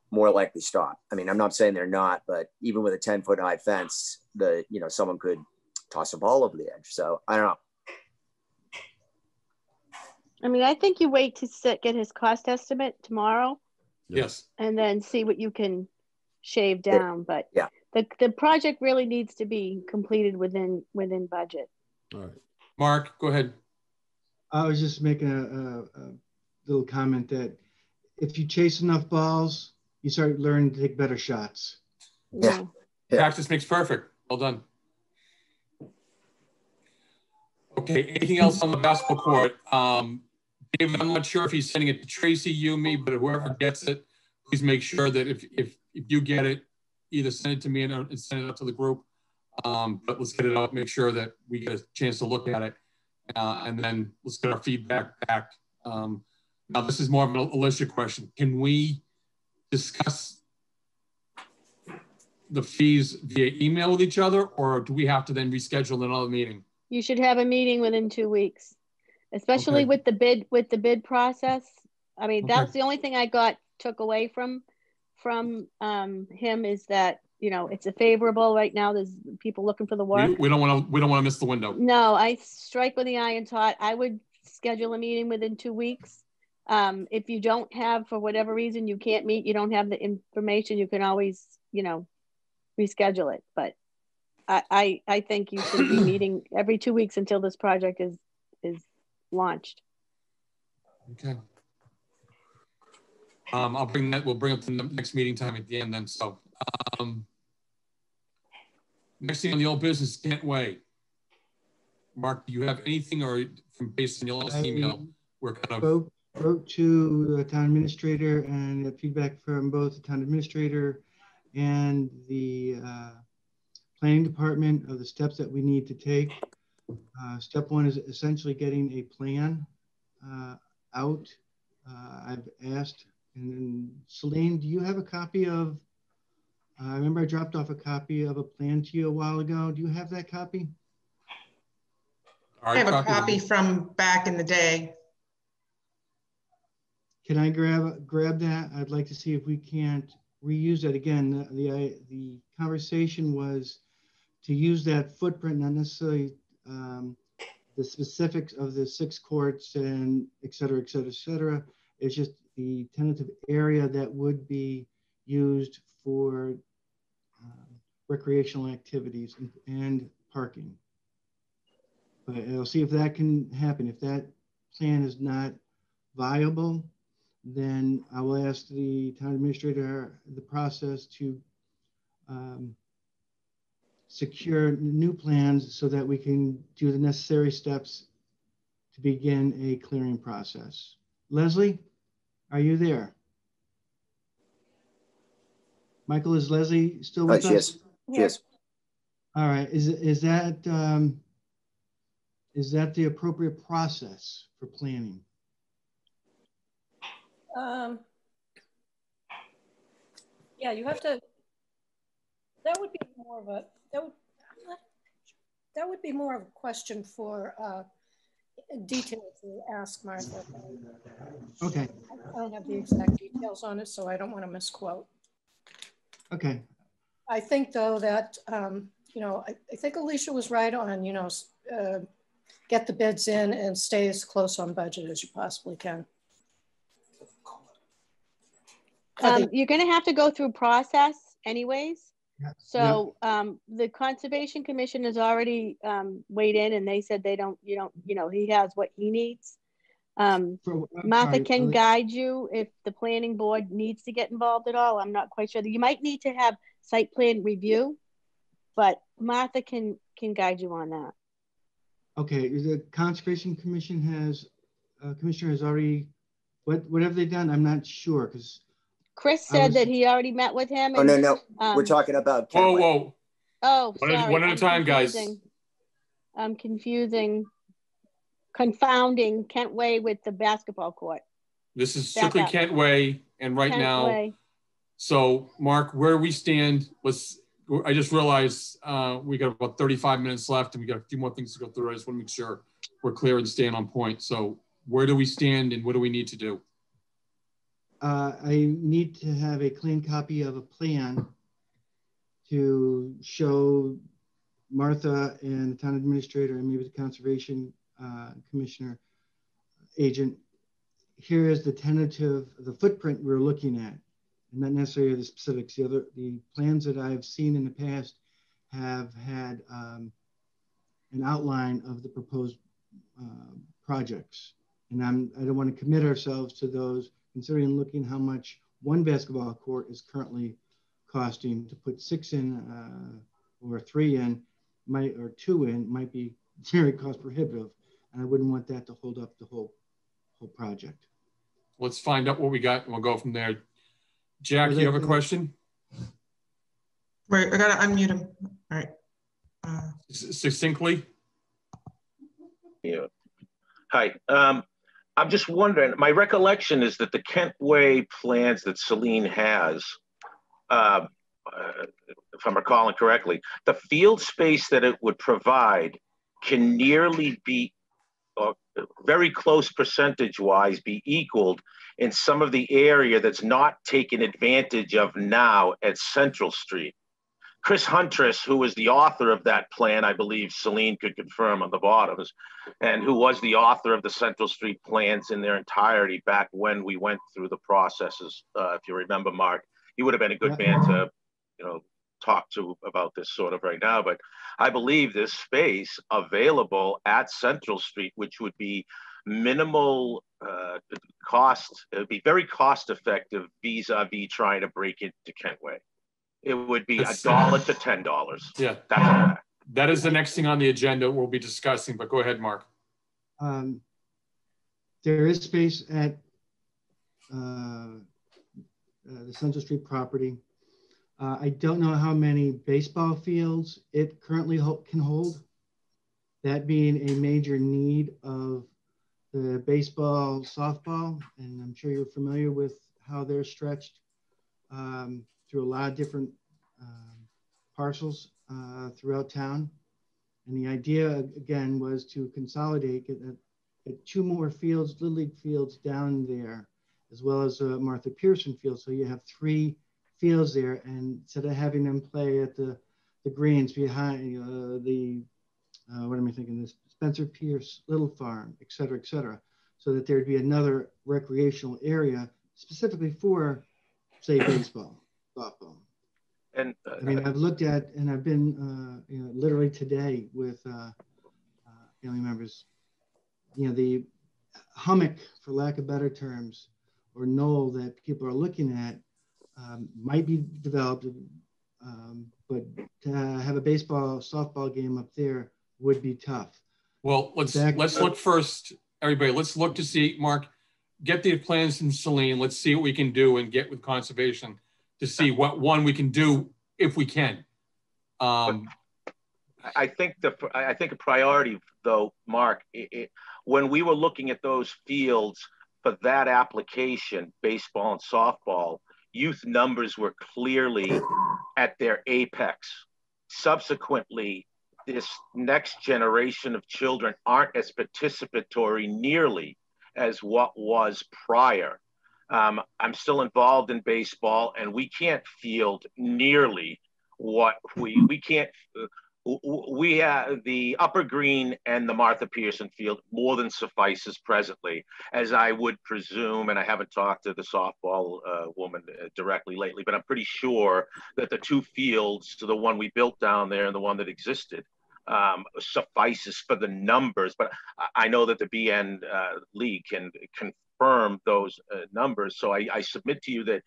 more likely stop. I mean, I'm not saying they're not, but even with a 10-foot high fence, someone could toss a ball over the edge. So I don't know. I mean, I think you wait to get his cost estimate tomorrow. Yes. And then see what you can shave down. But the project really needs to be completed within budget. All right. Mark, go ahead. I was just making a little comment that if you chase enough balls, you start learning to take better shots. Yeah. Practice makes perfect. Well done. Okay, anything else on the basketball court? David, I'm not sure if he's sending it to Tracy, you, me, but whoever gets it, please make sure that if you get it, either send it to me and send it up to the group. But let's get it out, make sure that we get a chance to look at it. And then let's get our feedback back. Now, this is more of an Alicia question. Can we discuss the fees via email with each other, or do we have to then reschedule another meeting? You should have a meeting within 2 weeks, especially with the bid process. I mean, that's the only thing I took away from him is that, it's a favorable right now. There's people looking for the work. We don't want to miss the window. No, I strike with the iron taut. I would schedule a meeting within 2 weeks. If you don't have, for whatever reason, you can't meet, you don't have the information, you can always, reschedule it. But I think you should be meeting every 2 weeks until this project is launched. Okay. We'll bring up the next meeting time at the end then. So next thing on the old business, Kent Way. Mark, do you have anything, or from based on your last email, we're kind of wrote to the town administrator, and the feedback from both the town administrator and the planning department of the steps that we need to take. Step one is essentially getting a plan out. I've asked, and Celine, do you have a copy of, I remember I dropped off a copy of a plan to you a while ago. Do you have that copy? I have a copy from back in the day. Can I grab that? I'd like to see if we can't reuse that again. The conversation was to use that footprint, not necessarily the specifics of the 6 courts and et cetera, et cetera, et cetera. It's just the tentative area that would be used for recreational activities and parking. But I'll see if that can happen. If that plan is not viable, then I will ask the town administrator the process to secure new plans so that we can do the necessary steps to begin a clearing process. Leslie, are you there? Michael, is Leslie still with us? Yes. Yes. All right. Is that the appropriate process for planning? Yeah, you have to. That would be more of a that would be more of a question for detail to ask Martha. Okay. I don't have the exact details on it, so I don't want to misquote. Okay. I think though that you know, I think Alicia was right on, you know, get the bids in and stay as close on budget as you possibly can. You're going to have to go through process anyways. Yeah. So the Conservation Commission has already weighed in, and they said they don't, you know, he has what he needs. Martha can guide you if the planning board needs to get involved at all. I'm not quite sure. You might need to have site plan review, but Martha can guide you on that. Okay, the Conservation Commission commissioner has already, what have they done? I'm not sure, because Chris said that he already met with him. And, no. We're talking about Kent Way. Whoa. Oh, sorry. One at a time, guys. I'm confounding Kent Way with the basketball court. This is strictly Kent Way, and right Kent now. Way. So, Mark, where we stand I just realized we got about 35 minutes left, and we got a few more things to go through. I just want to make sure we're clear and staying on point. So, where do we stand, and what do we need to do? I need to have a clean copy of a plan to show Martha and the town administrator and maybe the Conservation Commissioner agent. Here is the tentative, the footprint we're looking at, and not necessarily the specifics. The plans that I've seen in the past have had an outline of the proposed projects, and I don't want to commit ourselves to those, considering looking how much one basketball court is currently costing. To put 6 in or 3 in, or 2 in, might be very cost prohibitive, and I wouldn't want that to hold up the whole project. Let's find out what we got, and we'll go from there. Jack, you have a question? Right, I gotta unmute him. All right. Succinctly? Yeah. Hi. I'm just wondering, my recollection is that the Kent Way plans that Celine has, if I'm recalling correctly, the field space that it would provide can nearly be, or very close percentage-wise, be equaled in some of the area that's not taken advantage of now at Central Street. Chris Huntress, who was the author of that plan, I believe Celine could confirm on the bottoms, and who was the author of the Central Street plans in their entirety back when we went through the processes, if you remember, Mark. He would have been a good man to, you know, talk to about this sort of right now, but I believe this space available at Central Street, which would be minimal cost, it would be very cost effective vis-a-vis trying to break into Kentway. It would be $1 to $10. Yeah, that's that is the next thing on the agenda we'll be discussing, but go ahead, Mark. There is space at the Central Street property. I don't know how many baseball fields it currently can hold. That being a major need of the baseball, softball, and I'm sure you're familiar with how they're stretched through a lot of different parcels throughout town. And the idea, again, was to consolidate, get 2 more fields, Little League fields down there, as well as Martha Pearson Field. So you have 3 fields there, and instead of having them play at the greens behind what am I thinking, this Spencer Pierce Little Farm, et cetera, so that there'd be another recreational area specifically for, say, baseball, softball. And I mean, I've looked at, and I've been, literally today with family members, the hummock, for lack of better terms, or knoll that people are looking at might be developed, but to have a baseball, softball game up there would be tough. Well, let's look first, everybody. Let's look to see, Mark, get the plans from Celine. Let's see what we can do and get with conservation to see what one we can do if we can. I think a priority, though, Mark, when we were looking at those fields for that application, baseball and softball, youth numbers were clearly at their apex. Subsequently, this next generation of children aren't as participatory nearly as what was prior. I'm still involved in baseball, and we can't field nearly what we can't. We have the Upper Green and the Martha Pearson Field more than suffices presently, as I would presume, and I haven't talked to the softball woman directly lately, but I'm pretty sure that the 2 fields, the one we built down there and the one that existed, suffices for the numbers. But I know that the BN League can confirm those numbers. So I submit to you that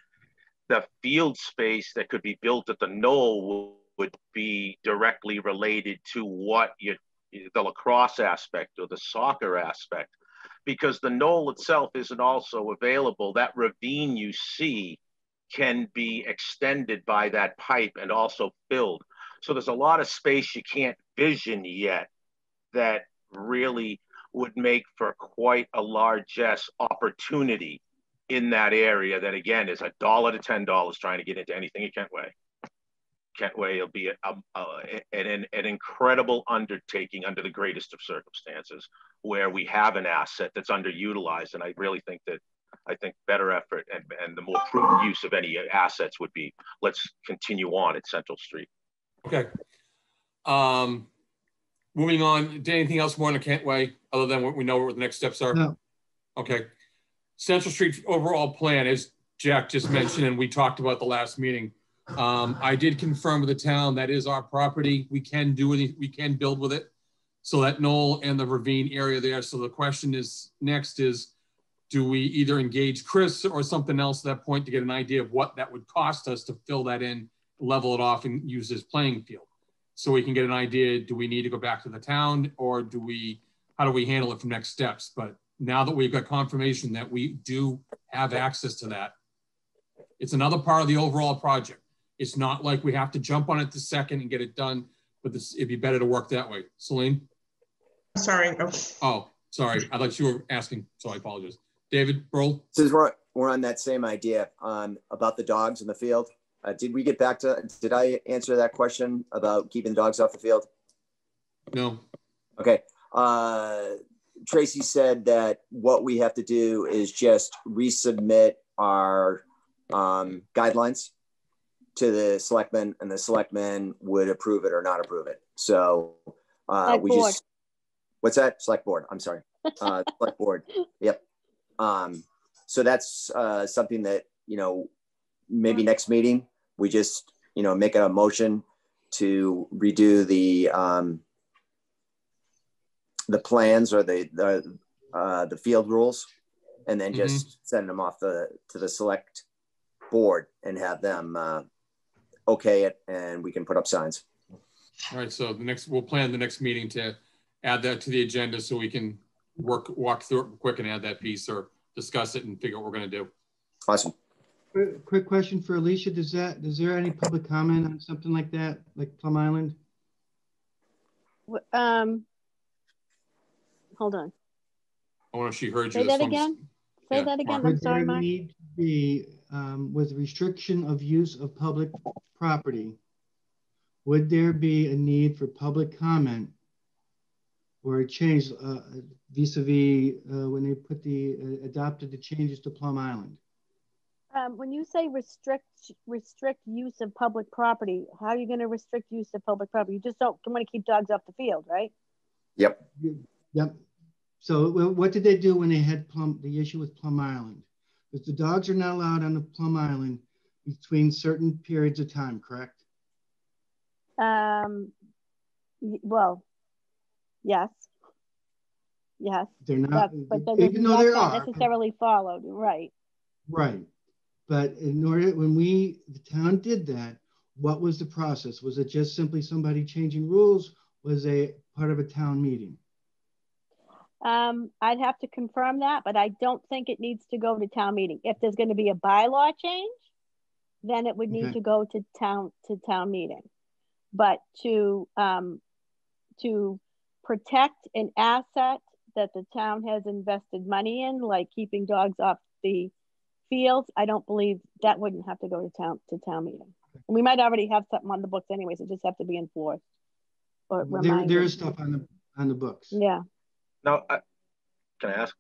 the field space that could be built at the knoll would be directly related to what the lacrosse aspect or the soccer aspect, because the knoll itself isn't also available. That ravine you see can be extended by that pipe and also filled. So there's a lot of space you can't vision yet that really would make for quite a largesse opportunity in that area that, again, is $1 to $10 trying to get into anything at Kentway. Kentway will be an incredible undertaking under the greatest of circumstances, where we have an asset that's underutilized. And I really think that better effort and the more prudent use of any assets would be, let's continue on at Central Street. Okay. Moving on, anything else more on the Kentway other than what we know what the next steps are? No. Okay. Central Street overall plan, as Jack just mentioned, and we talked about the last meeting. I did confirm with the town that is our property. We can do it. We can build with it. So that knoll and the ravine area there. So the question is next is, do we either engage Chris or something else at that point to get an idea of what that would cost us to fill that in, level it off, and use this playing field? So we can get an idea, do we need to go back to the town, or how do we handle it from next steps? But now that we've got confirmation that we do have access to that, it's another part of the overall project. It's not like we have to jump on it the second and get it done, but it'd be better to work that way. Celine? Sorry. Oh, sorry. I thought you were asking, so I apologize. David, Brohl? Since we're on that same idea about the dogs in the field, did I answer that question about keeping the dogs off the field? No. Okay. Tracy said that what we have to do is just resubmit our guidelines to the selectmen, and the selectmen would approve it or not approve it. So what's that? Select board. I'm sorry. Select board. Yep. So that's something that, maybe next meeting, we just make a motion to redo the plans or the field rules, and then just send them off to the select board and have them okay it, and we can put up signs. All right, so we'll plan the next meeting to add that to the agenda so we can walk through it quick and add that piece or discuss it and figure out what we're going to do. Awesome. Quick question for Alicia. Is there any public comment on something like that, like Plum Island? Hold on. I wonder if she heard you. Say that again. Say that again. Mark. I'm sorry, Mark. Would there need to be, with restriction of use of public property, would there be a need for public comment or a change vis-a-vis when they put adopted the changes to Plum Island? When you say restrict use of public property, how are you going to restrict use of public property? You just don't want to keep dogs off the field, right? Yep. Yep. So what did they do when they had the issue with Plum Island? Because the dogs are not allowed on the Plum Island between certain periods of time, correct? Well, yes. Yes. They're not, but even though they not are necessarily followed, right? Right. But in order, when the town did that, what was the process? Was it just simply somebody changing rules? Was it part of a town meeting? I'd have to confirm that, but I don't think it needs to go to town meeting. If there's going to be a bylaw change, then it would need to go to town meeting. But to protect an asset that the town has invested money in, like keeping dogs off the fields, I don't believe that wouldn't have to go to town meeting. And we might already have something on the books anyways. It just have to be enforced or reminded. There is stuff on the books. Yeah. Now, can I ask,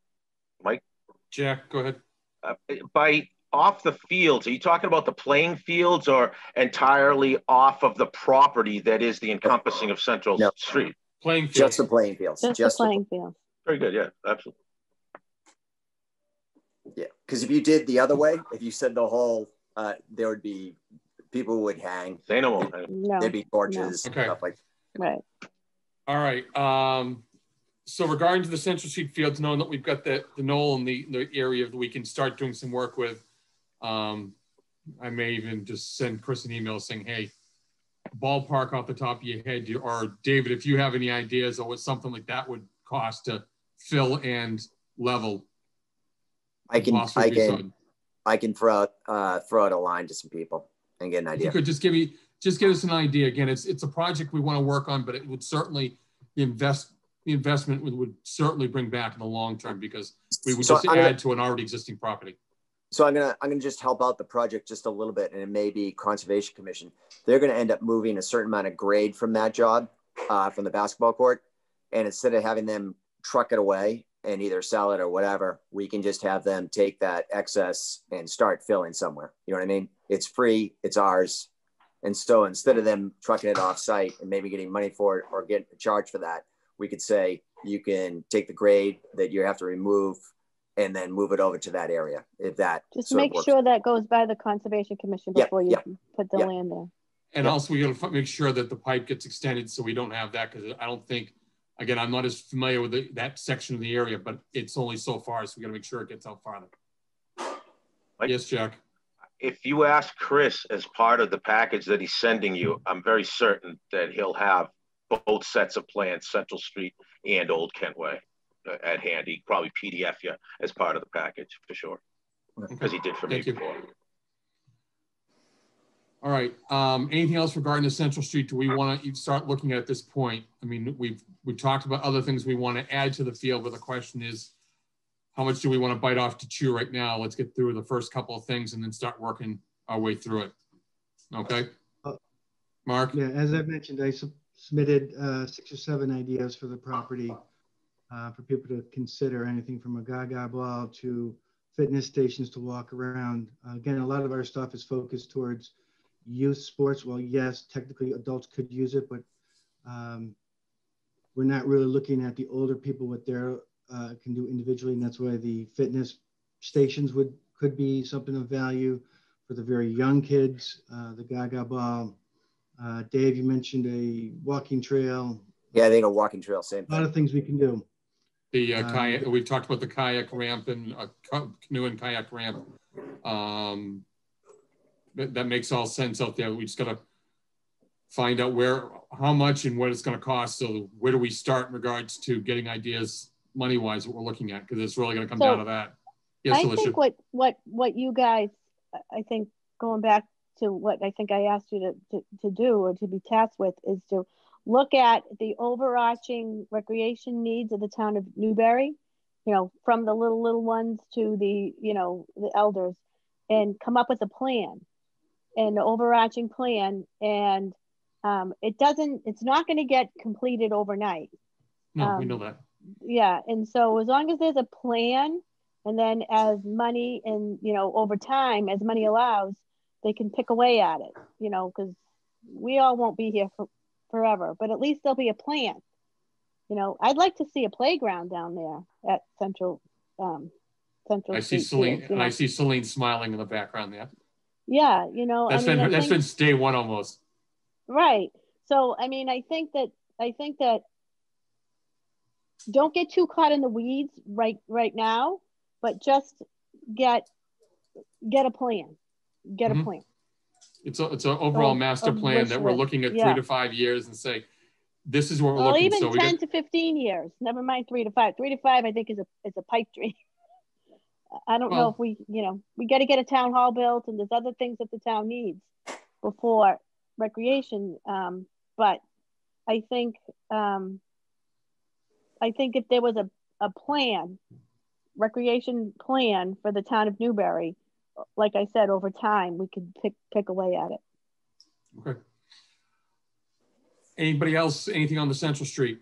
Mike? Jack, go ahead. By off the fields, are you talking about the playing fields or entirely off of the property that is the encompassing of Central Street? Playing fields. Just the playing fields. Just the playing fields. Very good. Yeah, absolutely. Yeah, because if you did the other way, if you said the whole, there would be people would hang. Say no more. No, there'd be torches, okay. Stuff like that. Right. All right. So regarding to the Central Street fields, knowing that we've got the knoll in the area that we can start doing some work with, I may even just send Chris an email saying, hey, ballpark off the top of your head, or David, if you have any ideas of what something like that would cost to fill and level. I can throw out a line to some people and get an idea. You could just give us an idea. Again, it's a project we want to work on, but it would certainly the investment would certainly bring back in the long term because we would just add to an already existing property. So I'm gonna just help out the project just a little bit, and it may be Conservation Commission. They're gonna end up moving a certain amount of grade from that job, from the basketball court, and instead of having them truck it away and either sell it or whatever, we can just have them take that excess and start filling somewhere. You know what I mean? It's free, it's ours. And so instead of them trucking it off site and maybe getting money for it or getting charged for that, we could say, you can take the grade that you have to remove and then move it over to that area. If that just make sure that goes by the Conservation Commission before you put the land there. And also we got to make sure that the pipe gets extended so we don't have that, because I don't think, again, I'm not as familiar with that section of the area, but it's only so far, so we got to make sure it gets out farther. Yes, Jack. If you ask Chris as part of the package that he's sending you, I'm very certain that he'll have both sets of plans, Central Street and Old Kent Way, at hand. He'd probably PDF you as part of the package for sure, because he did for me before. All right. Anything else regarding the Central Street? Do we want to start looking at this point? I mean, we talked about other things we want to add to the field, but the question is, how much do we want to bite off to chew right now? Let's get through the first couple of things and then start working our way through it. Okay. Mark? Yeah, as I mentioned, I submitted 6 or 7 ideas for the property for people to consider, anything from a gaga ball to fitness stations to walk around. Again, a lot of our stuff is focused towards youth sports. Well, yes, technically adults could use it, but we're not really looking at the older people, what they're can do individually, and that's why the fitness stations could be something of value. for the very young kids, the Gaga Ball. Dave, you mentioned a walking trail. Yeah, I think a walking trail, same thing. A lot of things we can do. The kayak, we've talked about the kayak ramp and canoe and kayak ramp. That makes all sense out there. We just got to find out how much and what it's going to cost. So where do we start in regards to getting ideas money-wise, what we're looking at? Because it's really going to come down to that. Yes, I Alicia. think what you guys, I think going back to what I think I asked you to do or to be tasked with is to look at the overarching recreation needs of the town of Newbury, from the little ones to the, the elders, and come up with a plan, an overarching plan. And it's not going to get completed overnight. No, we know that. Yeah. And so as long as there's a plan, and then as money and, over time, as money allows, they can pick away at it, because we all won't be here forever, but at least there'll be a plan. I'd like to see a playground down there at Central I see Celine, and I see Celine smiling in the background there. Yeah, that's been day one almost. Right. So I think that don't get too caught in the weeds right now, but just get a plan. Get a plan. It's an overall master plan that we're looking at 3 to 5 years and say, this is what we're looking. Even 10 to 15 years. Never mind 3 to 5. 3 to 5, I think, is a pipe dream. I don't know if we got to get a town hall built, and there's other things that the town needs before recreation. But I think if there was a plan, recreation plan for the town of Newbury, like I said, over time, we could pick away at it. Okay. Anybody else, anything on the Central Street?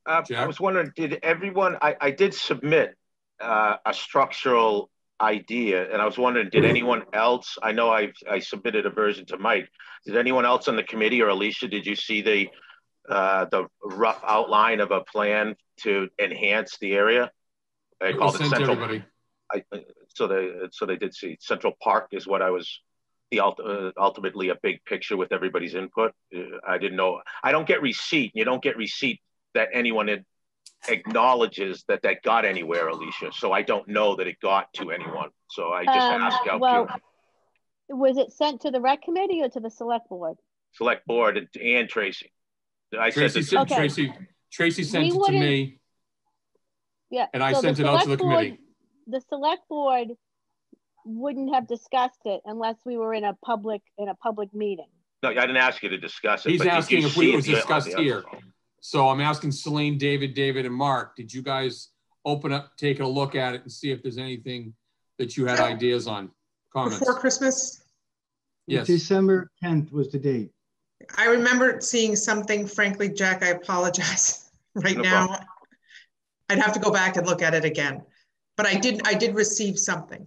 I was wondering, did everyone, I did submit a structural idea, and I was wondering, did anyone else, I know I submitted a version to Mike, did anyone else on the committee, or Alicia, did you see the rough outline of a plan to enhance the area? I called it Central. Everybody. So they did see Central Park is what I was, ultimately a big picture with everybody's input. I didn't know, I don't get receipt. You don't get receipt that anyone acknowledges that got anywhere, Alicia. So I don't know that it got to anyone. So I just asked out. Well, was it sent to the rec committee or to the select board? Select board and Tracy. Tracy sent it to me. Yeah. And I sent it out to the committee. The select board wouldn't have discussed it unless we were in a public meeting. No, I didn't ask you to discuss it. He's asking if it was discussed here. So I'm asking Celine, David, and Mark, did you guys open up, take a look at it and see if there's anything that you had ideas on, comments? Before Christmas? Yes. December 10th was the date. I remember seeing something, frankly, Jack, I apologize right now. Problem. I'd have to go back and look at it again. But I did receive something.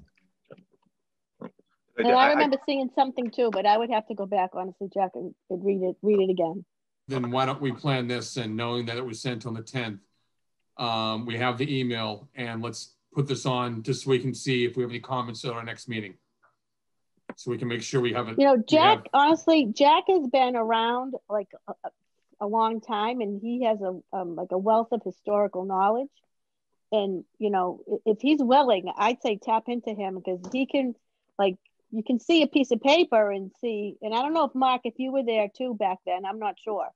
And I remember seeing something too, but I would have to go back, honestly, Jack, and read it again. Then why don't we plan this, and knowing that it was sent on the 10th, we have the email, and let's put this on just so we can see if we have any comments at our next meeting. So we can make sure we have it. Jack, honestly, Jack has been around like a long time, and he has a wealth of historical knowledge. And, if he's willing, I'd say tap into him, because he can, you can see a piece of paper and see, and I don't know if Mark, if you were there too back then, I'm not sure,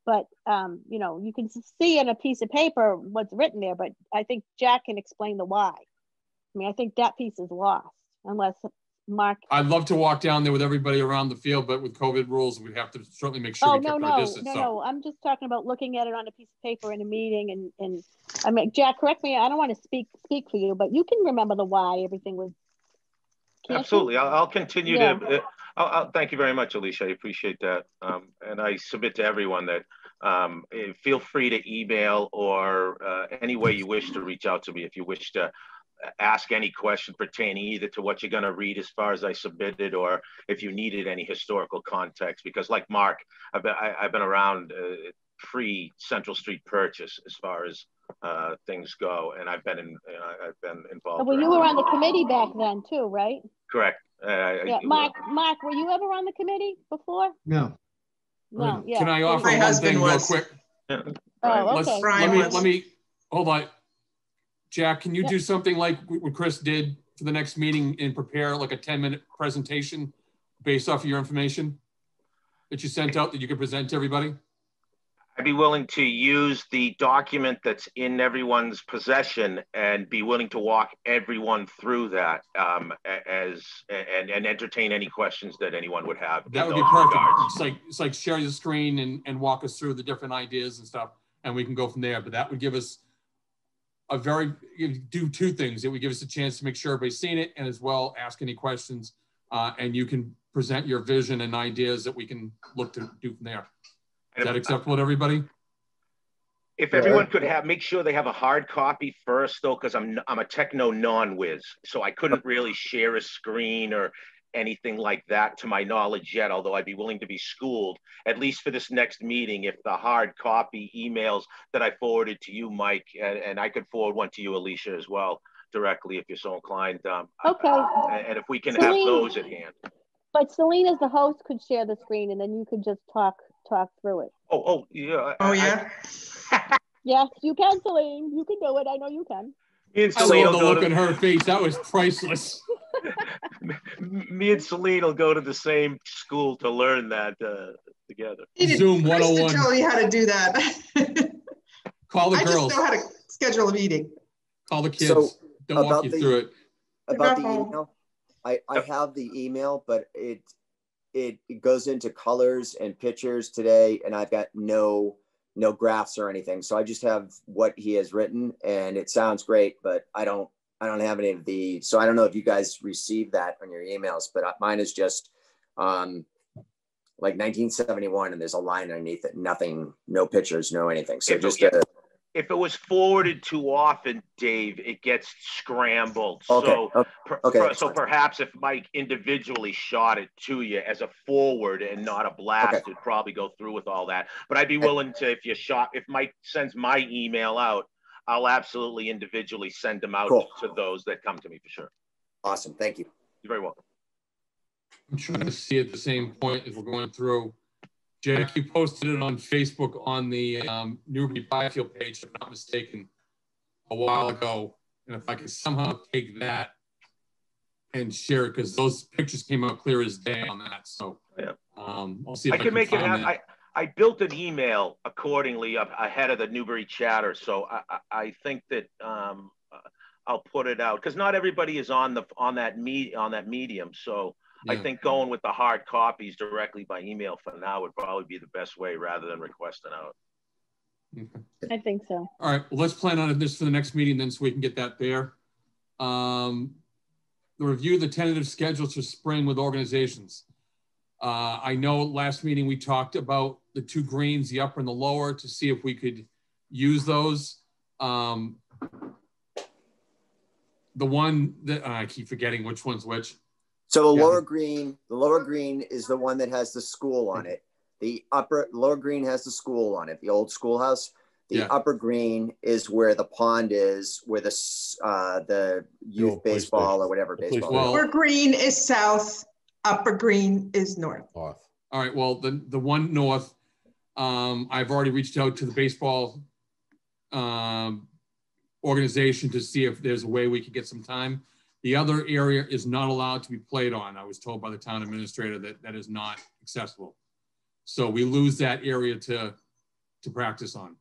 but you can see in a piece of paper what's written there, but I think Jack can explain the why. I mean, I think that piece is lost unless Mark. I'd love to walk down there with everybody around the field, but with COVID rules, we'd have to certainly make sure we kept our distance. No, I'm just talking about looking at it on a piece of paper in a meeting, and I mean, Jack, correct me, I don't want to speak for you, but you can remember the why everything was. Absolutely. I'll continue to, I'll thank you very much, Alicia. I appreciate that. And I submit to everyone that feel free to email or any way you wish to reach out to me if you wish to ask any question pertaining either to what you're going to read as far as I submitted, or if you needed any historical context, because like Mark, I've been around pre Central Street purchase as far as things go. And I've been involved. Well, you were on the committee back then too, right? Correct. Yeah, Mark, were you ever on the committee before? No. No. Yeah. Can I offer My one thing real husband quick? Yeah. Oh, okay. Let me hold on. Jack, can you do something like what Chris did for the next meeting and prepare like a 10-minute presentation based off of your information that you sent out that you could present to everybody? I'd be willing to use the document that's in everyone's possession and be willing to walk everyone through that and entertain any questions that anyone would have. That would be perfect. It's like share the screen and walk us through the different ideas and stuff, and we can go from there. But that would give us do two things. It would give us a chance to make sure everybody's seen it, and as well ask any questions, and you can present your vision and ideas that we can look to do from there. Is that acceptable to everybody? If everyone could make sure they have a hard copy first, though, because I'm a techno non-whiz, so I couldn't really share a screen or anything like that to my knowledge yet, although I'd be willing to be schooled, at least for this next meeting, if the hard copy emails that I forwarded to you, Mike, and I could forward one to you, Alicia, as well, directly, if you're so inclined. Okay. And if we can have those at hand. But Celine, as the host, could share the screen, and then you could just talk through it. Oh, yeah. Oh, yeah. Yes, you can, Celine. You can do it. I know you can. I love the look on her face. That was priceless. Me and Celine will go to the same school to learn that together. Zoom 101. To tell me how to do that. Call the girls. I just know how to schedule a meeting. Call the kids. So they'll walk you through it. About the email, I have the email, but it goes into colors and pictures today, and I've got no graphs or anything. So I just have what he has written, and it sounds great, but I don't have any of the, so I don't know if you guys received that on your emails, but mine is just like 1971, and there's a line underneath it, nothing, no pictures, no anything. So if it was forwarded too often, Dave, it gets scrambled. Okay. So perhaps if Mike individually shot it to you as a forward and not a blast, it'd probably go through with all that. But I'd be willing to, if Mike sends my email out, I'll absolutely individually send them out to those that come to me for sure. Awesome. Thank you. You're very welcome. I'm trying to see at the same point as we're going through. Jack, you posted it on Facebook on the Newbury Byfield page, if I'm not mistaken, a while ago. And if I could somehow take that and share it, because those pictures came out clear as day on that. So I'll see if I can make it happen. I built an email accordingly ahead of the Newbury chatter. So I think that I'll put it out, because not everybody is on that medium. So I think going with the hard copies directly by email for now would probably be the best way rather than requesting out. Okay. I think so. All right, well, let's plan on this for the next meeting then, so we can get that there. The review of the tentative schedules for spring with organizations. I know last meeting we talked about the two greens, the upper and the lower, to see if we could use those. The one that I keep forgetting which one's which. So the lower green is the one that has the school on it. The lower green has the school on it, the old schoolhouse. The upper green is where the pond is, where the youth baseball or whatever baseball. Lower green is south, upper green is north. All right, well, the one north, I've already reached out to the baseball organization to see if there's a way we could get some time. The other area is not allowed to be played on. I was told by the town administrator that is not accessible. So we lose that area to practice on.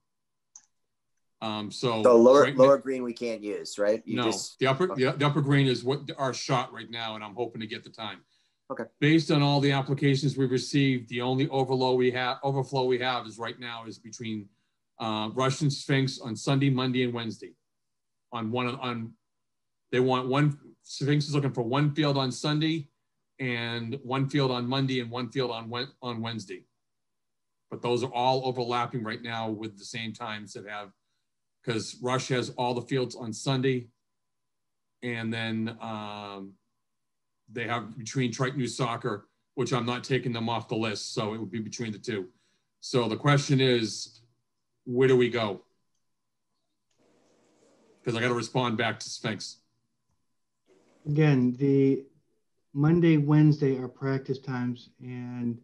So lower green we can't use, right? The upper green is what our shot right now, and I'm hoping to get the time. Okay. Based on all the applications we've received, the only overflow we have is right now is between Russian Sphinx on Sunday, Monday, and Wednesday. They want one. Sphinx is looking for one field on Sunday and one field on Monday and one field on Wednesday. But those are all overlapping right now with the same times that have, because Rush has all the fields on Sunday, and then they have between Triton Youth Soccer, which I'm not taking them off the list, so it would be between the two. So the question is, where do we go? because I got to respond back to Sphinx. Again, the Monday, Wednesday are practice times, and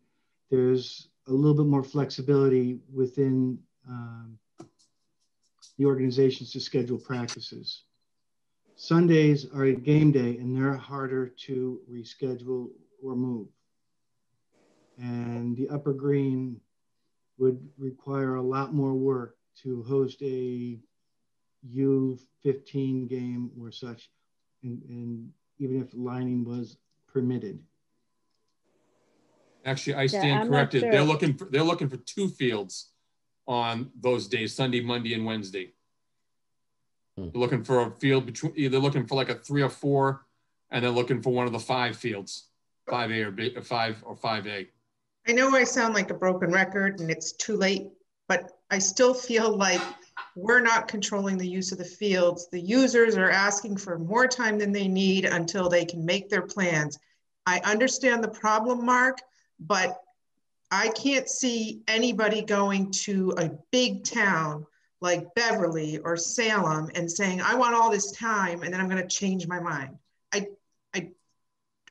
there's a little bit more flexibility within the organizations to schedule practices. Sundays are a game day, and they're harder to reschedule or move. And the Upper Green would require a lot more work to host a U15 game or such, and even if lining was permitted. Actually, I stand corrected. Sure. They're looking for 2 fields on those days, Sunday, Monday, and Wednesday. They're looking for a field between, either looking for like a 3 or 4, and they're looking for one of the 5 fields, 5A or B, 5 or 5A. I know I sound like a broken record and it's too late, but I still feel like we're not controlling the use of the fields. The users are asking for more time than they need until they can make their plans. I understand the problem, Mark, but I can't see anybody going to a big town like Beverly or Salem and saying, I want all this time and then I'm going to change my mind.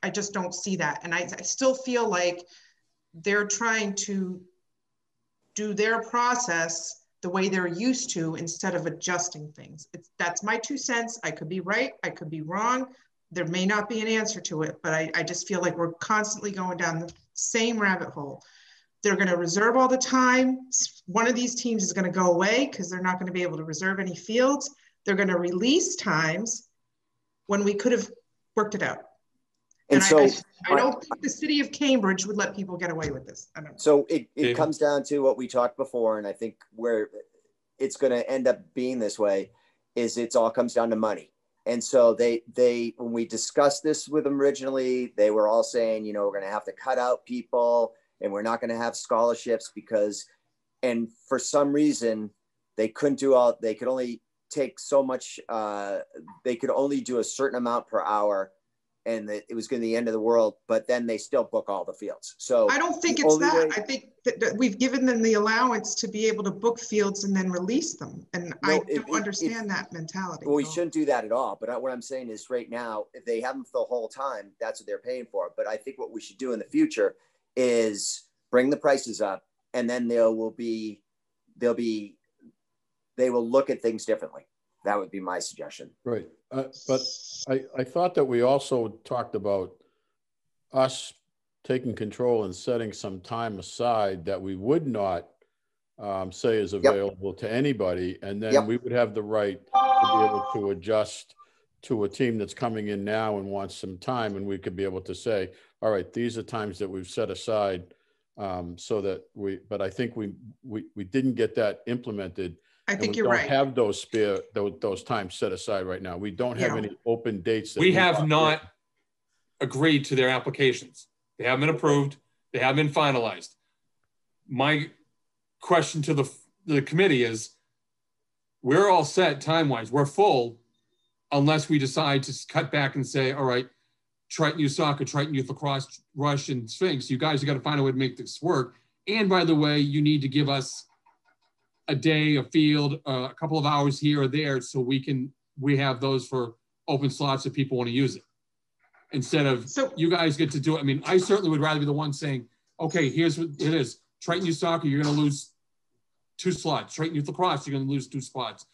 I just don't see that. And I still feel like they're trying to do their process the way they're used to instead of adjusting things. That's my 2 cents. I could be right, I could be wrong. There may not be an answer to it, but I just feel like we're constantly going down the same rabbit hole. They're going to reserve all the time. One of these teams is going to go away because they're not going to be able to reserve any fields. They're going to release times when we could have worked it out. And so I don't think the city of Cambridge would let people get away with this. I don't know. So it comes down to what we talked before, and I think where it's going to end up being this way is it all comes down to money. And so they when we discussed this with them originally, they were all saying, you know, we're going to have to cut out people and we're not going to have scholarships because, and for some reason they couldn't do all, they could only take so much, they could only do a certain amount per hour, and that it was going to be the end of the world, but then they still book all the fields. So I don't think it's that. I think that we've given them the allowance to be able to book fields and then release them. And no, I don't understand that mentality. Well, we shouldn't do that at all. But what I'm saying is right now, if they have them for the whole time, that's what they're paying for. But I think what we should do in the future is bring the prices up, and then they will look at things differently. That would be my suggestion. Right. But I thought that we also talked about us taking control and setting some time aside that we would not say is available to anybody. And then we would have the right to be able to adjust to a team that's coming in now and wants some time. And we could be able to say, all right, these are times that we've set aside so that but I think we didn't get that implemented. I think you're right. We don't have those times set aside right now. We don't have any open dates. We have not agreed to their applications. They haven't been approved. They haven't been finalized. My question to the committee is, we're all set time-wise. We're full unless we decide to cut back and say, all right, Triton Youth Soccer, Triton Youth Lacrosse, Rush, and Sphinx, you guys have got to find a way to make this work. And by the way, you need to give us a day, a field, a couple of hours here or there, so we have those for open slots if people want to use it. Instead of you guys get to do it. I mean, I certainly would rather be the one saying, okay, here's what it is. Triton Youth Soccer, you're going to lose 2 slots. Triton Youth Lacrosse, you're going to lose 2 spots.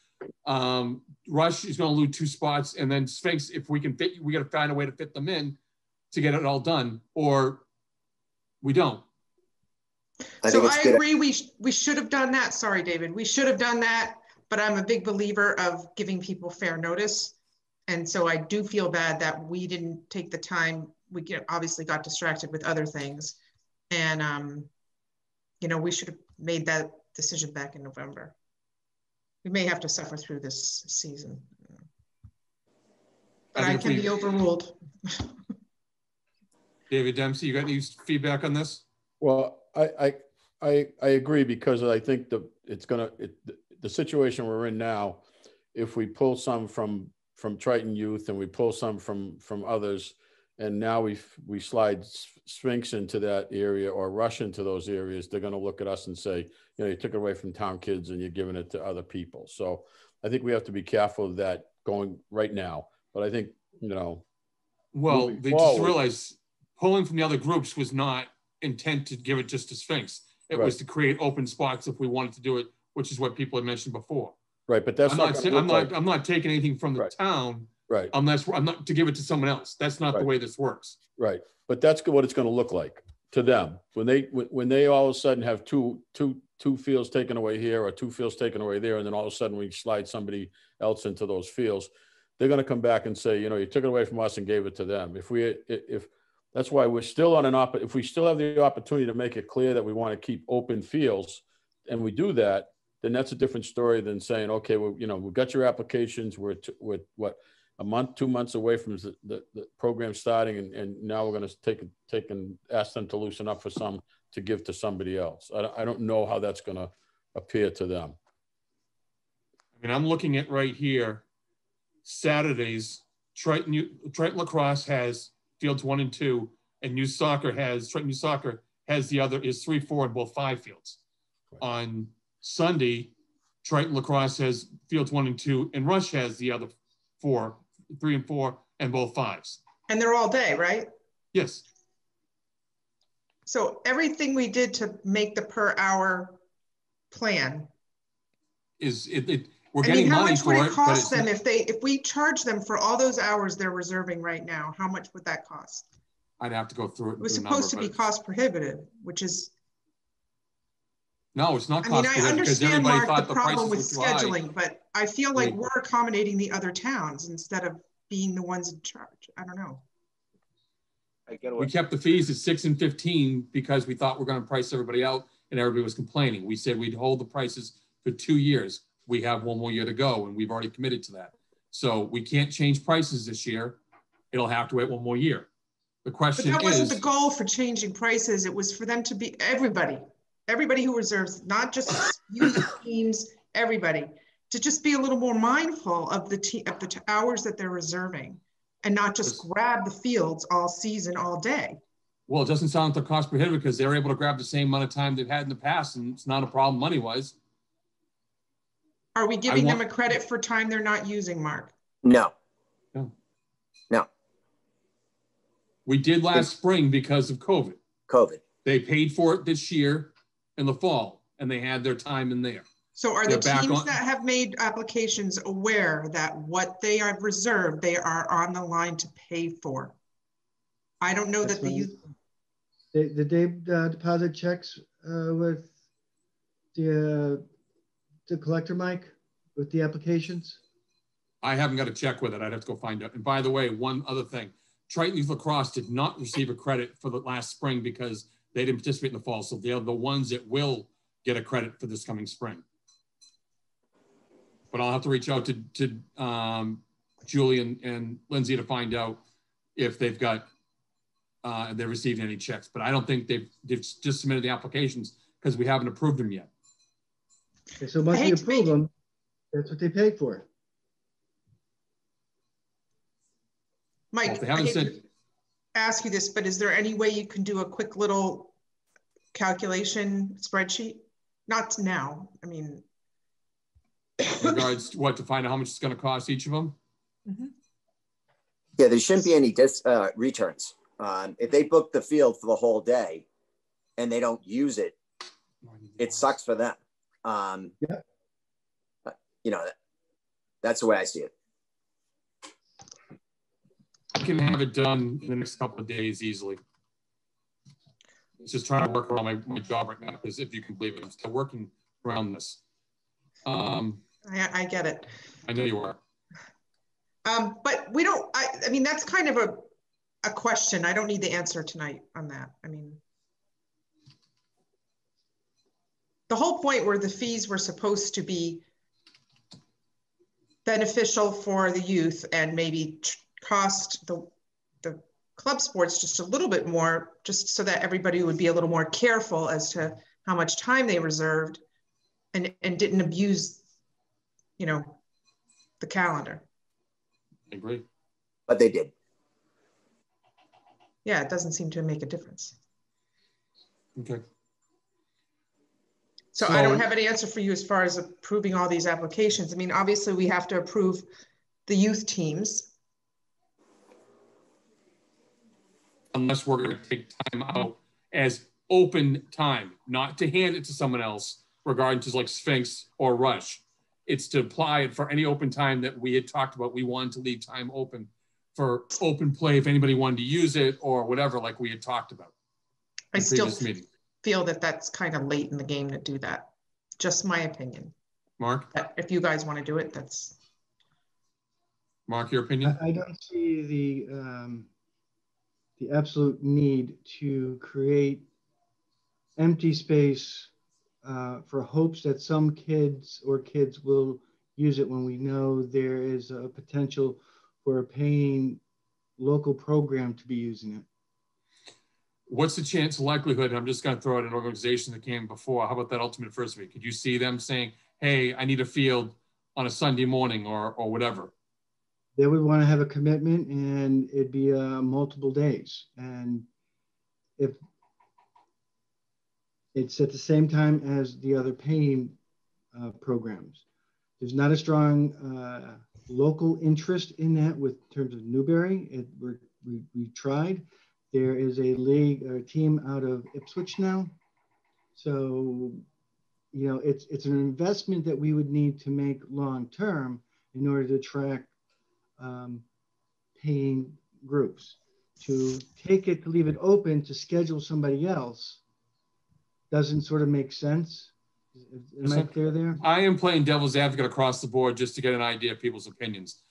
Rush is going to lose 2 spots. And then Sphinx, if we can fit, we got to find a way to fit them in to get it all done, or we don't. So I agree, we should have done that. Sorry, David. We should have done that, but I'm a big believer of giving people fair notice. And so I do feel bad that we didn't take the time. We obviously got distracted with other things. And, you know, we should have made that decision back in November. We may have to suffer through this season. But I can be overruled. David Dempsey, you got any feedback on this? Well, I agree, because I think the situation we're in now, if we pull some from Triton Youth and we pull some from others, and now we slide Sphinx into that area or Rush into those areas, they're going to look at us and say, you know, you took it away from town kids and you're giving it to other people. So I think we have to be careful of that going right now. But I think, you know, well, they just realized pulling from the other groups was not intent to give it just to Sphinx. It was to create open spots if we wanted to do it, which is what people had mentioned before. Right, but that's I'm not taking anything from the town, right? Unless I'm not to give it to someone else. That's not the way this works. Right, but that's what it's going to look like to them when they all of a sudden have two fields taken away here or 2 fields taken away there, and then all of a sudden we slide somebody else into those fields. They're going to come back and say, you know, you took it away from us and gave it to them. If that's why we're still on if we still have the opportunity to make it clear that we want to keep open fields, and we do that, then that's a different story than saying, okay, well, you know, we've got your applications. We're what, a month, 2 months away from the program starting, and now we're going to take and ask them to loosen up for some to give to somebody else. I don't know how that's going to appear to them. I mean, I'm looking at right here, Saturdays, Triton Lacrosse has fields 1 and 2, and Triton Youth Soccer has the other is 3, 4, and both 5 fields. Right. On Sunday, Triton Lacrosse has fields 1 and 2, and Rush has the other 4, 3 and 4, and both 5s. And they're all day, right? Yes. So everything we did to make the per hour plan is we're getting money for it. How much would it cost them if we charge them for all those hours they're reserving right now? How much would that cost? I'd have to go through it. It was supposed to be cost prohibitive, which is. No, it's not cost prohibitive. I understand, Mark, the problem with scheduling, but I feel like we're accommodating the other towns instead of being the ones in charge. I don't know. We kept the fees at 6 and 15 because we thought we're going to price everybody out, and everybody was complaining. We said we'd hold the prices for 2 years. We have 1 more year to go, and we've already committed to that. So we can't change prices this year. It'll have to wait 1 more year. The question is— But that wasn't the goal for changing prices. It was for them to be everybody who reserves, not just youth teams, everybody, to just be a little more mindful of the hours that they're reserving, and not just grab the fields all season, all day. Well, it doesn't sound like they're cost prohibitive because they're able to grab the same amount of time they've had in the past, and it's not a problem money-wise. Are we giving them a credit for time they're not using, Mark? No. No. We did last spring because of COVID. They paid for it this year in the fall, and they had their time in there. So are the teams that have made applications aware that what they have reserved, they are on the line to pay for? I don't know that the youth. Did they deposit checks with the collector, Mike, with the applications? I haven't got a check with it. I'd have to go find out. And by the way, one other thing, Triton Youth Lacrosse did not receive a credit for the last spring because they didn't participate in the fall. So they're the ones that will get a credit for this coming spring. But I'll have to reach out to Julie and Lindsay to find out if they've got, they've received any checks. But I don't think they've just submitted the applications because we haven't approved them yet. Okay, so once we approve them, that's what they paid for. Mike, I hate to ask you this, but is there any way you can do a quick little calculation spreadsheet? Not now, I mean. In regards to what, to find out how much it's going to cost each of them? Mm-hmm. Yeah, there shouldn't be any returns. If they book the field for the whole day and they don't use it, it sucks for them. Yeah. You know, that's the way I see it. I can have it done in the next couple of days easily. It's just trying to work around my job right now, because if you can believe it, I'm still working around this. I get it. I know you are. But we don't, I mean, that's kind of a question. I don't need the answer tonight on that. I mean, the whole point where the fees were supposed to be beneficial for the youth and maybe cost the club sports just a little bit more, just so that everybody would be a little more careful as to how much time they reserved and didn't abuse, you know, the calendar. I agree. But they did. Yeah, it doesn't seem to make a difference. Okay. So I don't have an answer for you as far as approving all these applications. I mean, obviously we have to approve the youth teams. Unless we're going to take time out as open time, not to hand it to someone else regarding to like Sphinx or Rush. It's to apply it for any open time that we had talked about. We wanted to leave time open for open play if anybody wanted to use it or whatever, like we had talked about. I still feel that that's kind of late in the game to do that. Just my opinion. Mark? But if you guys want to do it, that's. Mark, your opinion? I don't see the absolute need to create empty space for hopes that some kids will use it when we know there is a potential for a paying local program to be using it. What's the chance, likelihood, and I'm just going to throw out an organization that came before, how about that Ultimate Frisbee? Could you see them saying, hey, I need a field on a Sunday morning or whatever? They would want to have a commitment and it'd be multiple days. And if it's at the same time as the other paying programs, there's not a strong local interest in that with terms of Newbury. We tried. There is a league or a team out of Ipswich now. So, you know, it's an investment that we would need to make long-term in order to attract paying groups. To take it, to leave it open, to schedule somebody else doesn't sort of make sense. Am I clear there? I am playing devil's advocate across the board just to get an idea of people's opinions.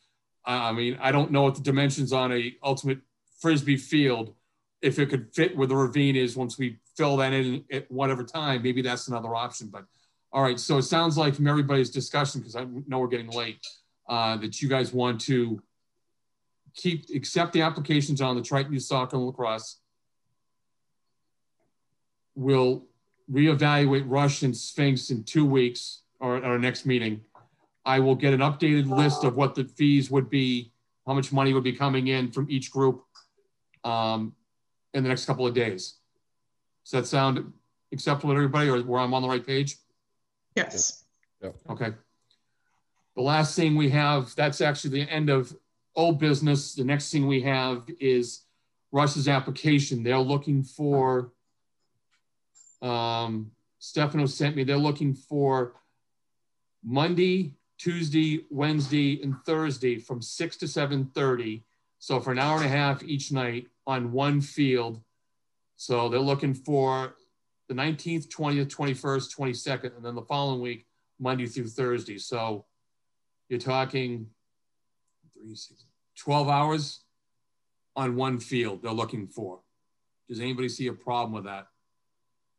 I mean, I don't know what the dimensions on a Ultimate Frisbee field, if it could fit where the ravine is once we fill that in at whatever time, maybe that's another option. But all right, so it sounds like from everybody's discussion, because I know we're getting late, that you guys want to accept the applications on the Triton Youth Soccer and Lacrosse. We'll reevaluate Rush and Sphinx in 2 weeks or at our next meeting. I will get an updated list of what the fees would be, how much money would be coming in from each group in the next couple of days. Does that sound acceptable to everybody, or where I'm on the right page? Yes. Yeah. Okay. The last thing we have, that's actually the end of old business. The next thing we have is Rush's application. They're looking for, Stefano sent me, they're looking for Monday, Tuesday, Wednesday, and Thursday from 6 to 7:30. So for an hour and a half each night on one field. So they're looking for the 19th, 20th, 21st, 22nd, and then the following week, Monday through Thursday. So you're talking 12 hours on one field they're looking for. Does anybody see a problem with that?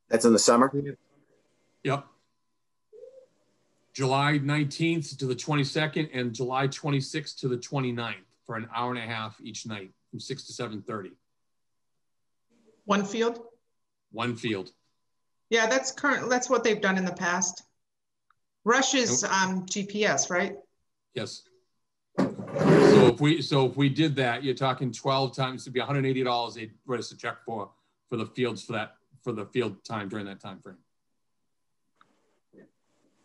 That's in the summer? Yep. July 19th to the 22nd and July 26th to the 29th for an hour and a half each night from 6 to 7:30. One field? One field. Yeah, that's what they've done in the past. Rush is GPS, right? Yes. So if we did that, you're talking 12 times, it'd be $180 they'd write us a check for the fields for the field time during that time frame.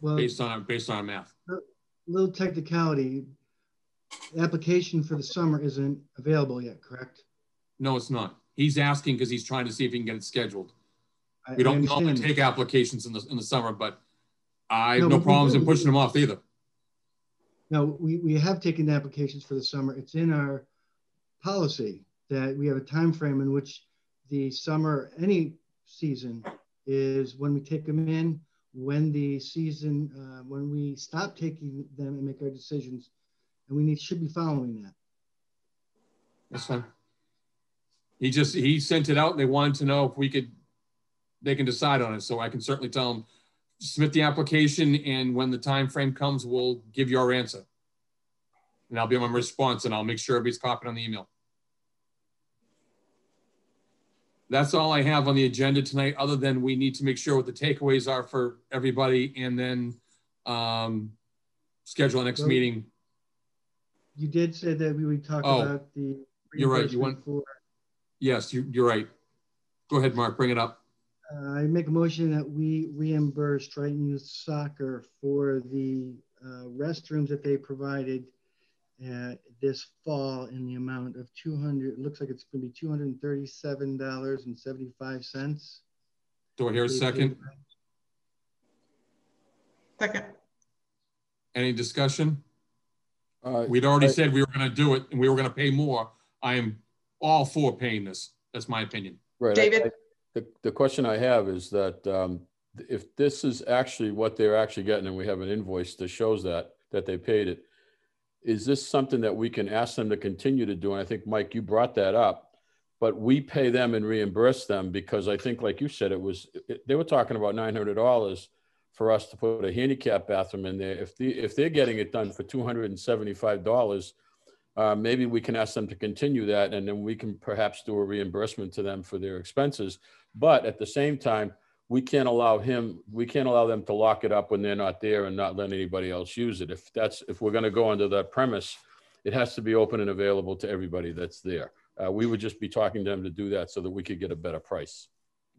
Well, based on our math. A little technicality. The application for the summer isn't available yet, correct? No, it's not. He's asking because he's trying to see if he can get it scheduled. We don't normally take applications in the summer, but I have no problems in pushing them off either. No, we have taken applications for the summer. It's in our policy that we have a time frame in which the summer, any season, is when we take them in, when the season, when we stop taking them and make our decisions, and we should be following that. That's fine. He sent it out and they wanted to know if they can decide on it. So I can certainly tell them, submit the application, and when the time frame comes, we'll give you our answer. And I'll be on my response, and I'll make sure everybody's copied on the email. That's all I have on the agenda tonight, other than we need to make sure what the takeaways are for everybody, and then schedule a next meeting. You did say that we would talk about the. You're right. You want. Yes, you're right. Go ahead, Mark. Bring it up. I make a motion that we reimburse Triton Youth Soccer for the restrooms that they provided this fall in the amount of 200. It looks like it's going to be $237.75. Do I hear a second? Second. Any discussion? We'd already said we were going to do it and we were going to pay more. I am all for paying this. That's my opinion. Right. David? The question I have is that if this is actually what they're actually getting and we have an invoice that shows that they paid it, is this something that we can ask them to continue to do? And I think, Mike, you brought that up, but we pay them and reimburse them because I think, like you said, they were talking about $900 for us to put a handicap bathroom in there. If they're getting it done for $275, maybe we can ask them to continue that, and then we can perhaps do a reimbursement to them for their expenses. But at the same time, we can't allow them to lock it up when they're not there and not let anybody else use it. If we're going to go under that premise, it has to be open and available to everybody that's there. We would just be talking to them to do that so that we could get a better price.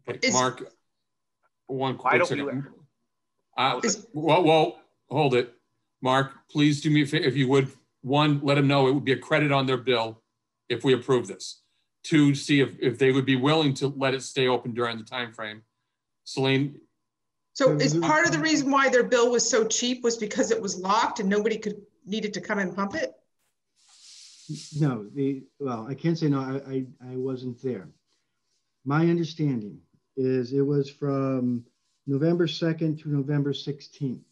Okay, Mark, one quick second. Well, hold it. Mark, please do me a favor, if you would. One, let them know it would be a credit on their bill if we approve this. Two, see if they would be willing to let it stay open during the time frame. Celine? So is part of the reason why their bill was so cheap was because it was locked and nobody needed to come and pump it? No, well, I can't say no, I wasn't there. My understanding is it was from November 2nd to November 16th.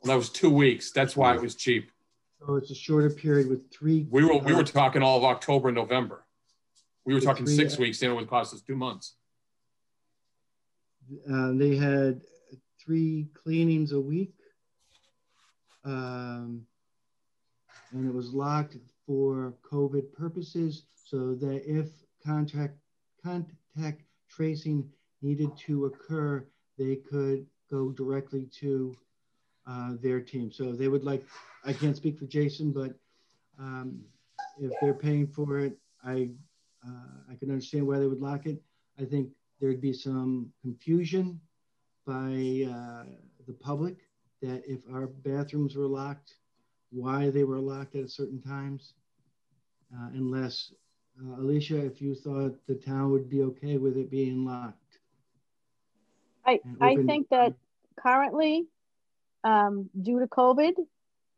Well, that was 2 weeks. That's why it was cheap. So it's a shorter period with three. We were talking all of October and November. We were talking 6 weeks, and it would cost us 2 months. They had 3 cleanings a week. And it was locked for COVID purposes so that if contact tracing needed to occur, they could go directly to their team. So they would like, I can't speak for Jason, but if they're paying for it, I can understand why they would lock it. I think there'd be some confusion by the public that if our bathrooms were locked, why they were locked at certain times, unless, Alicia, if you thought the town would be okay with it being locked. I think that currently, due to COVID,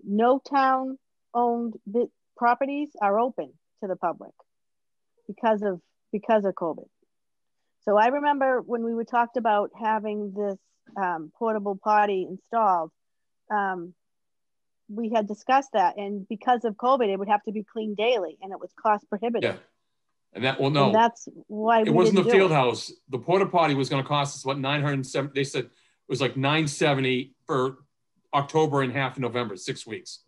no town-owned properties are open to the public because of COVID. So I remember when we were talked about having this portable potty installed, we had discussed that, and because of COVID, it would have to be cleaned daily, and it was cost prohibitive. Yeah, and that's why it wasn't the field house. The porta potty was going to cost us what, $970. They said it was like $970 for October and half of November, 6 weeks.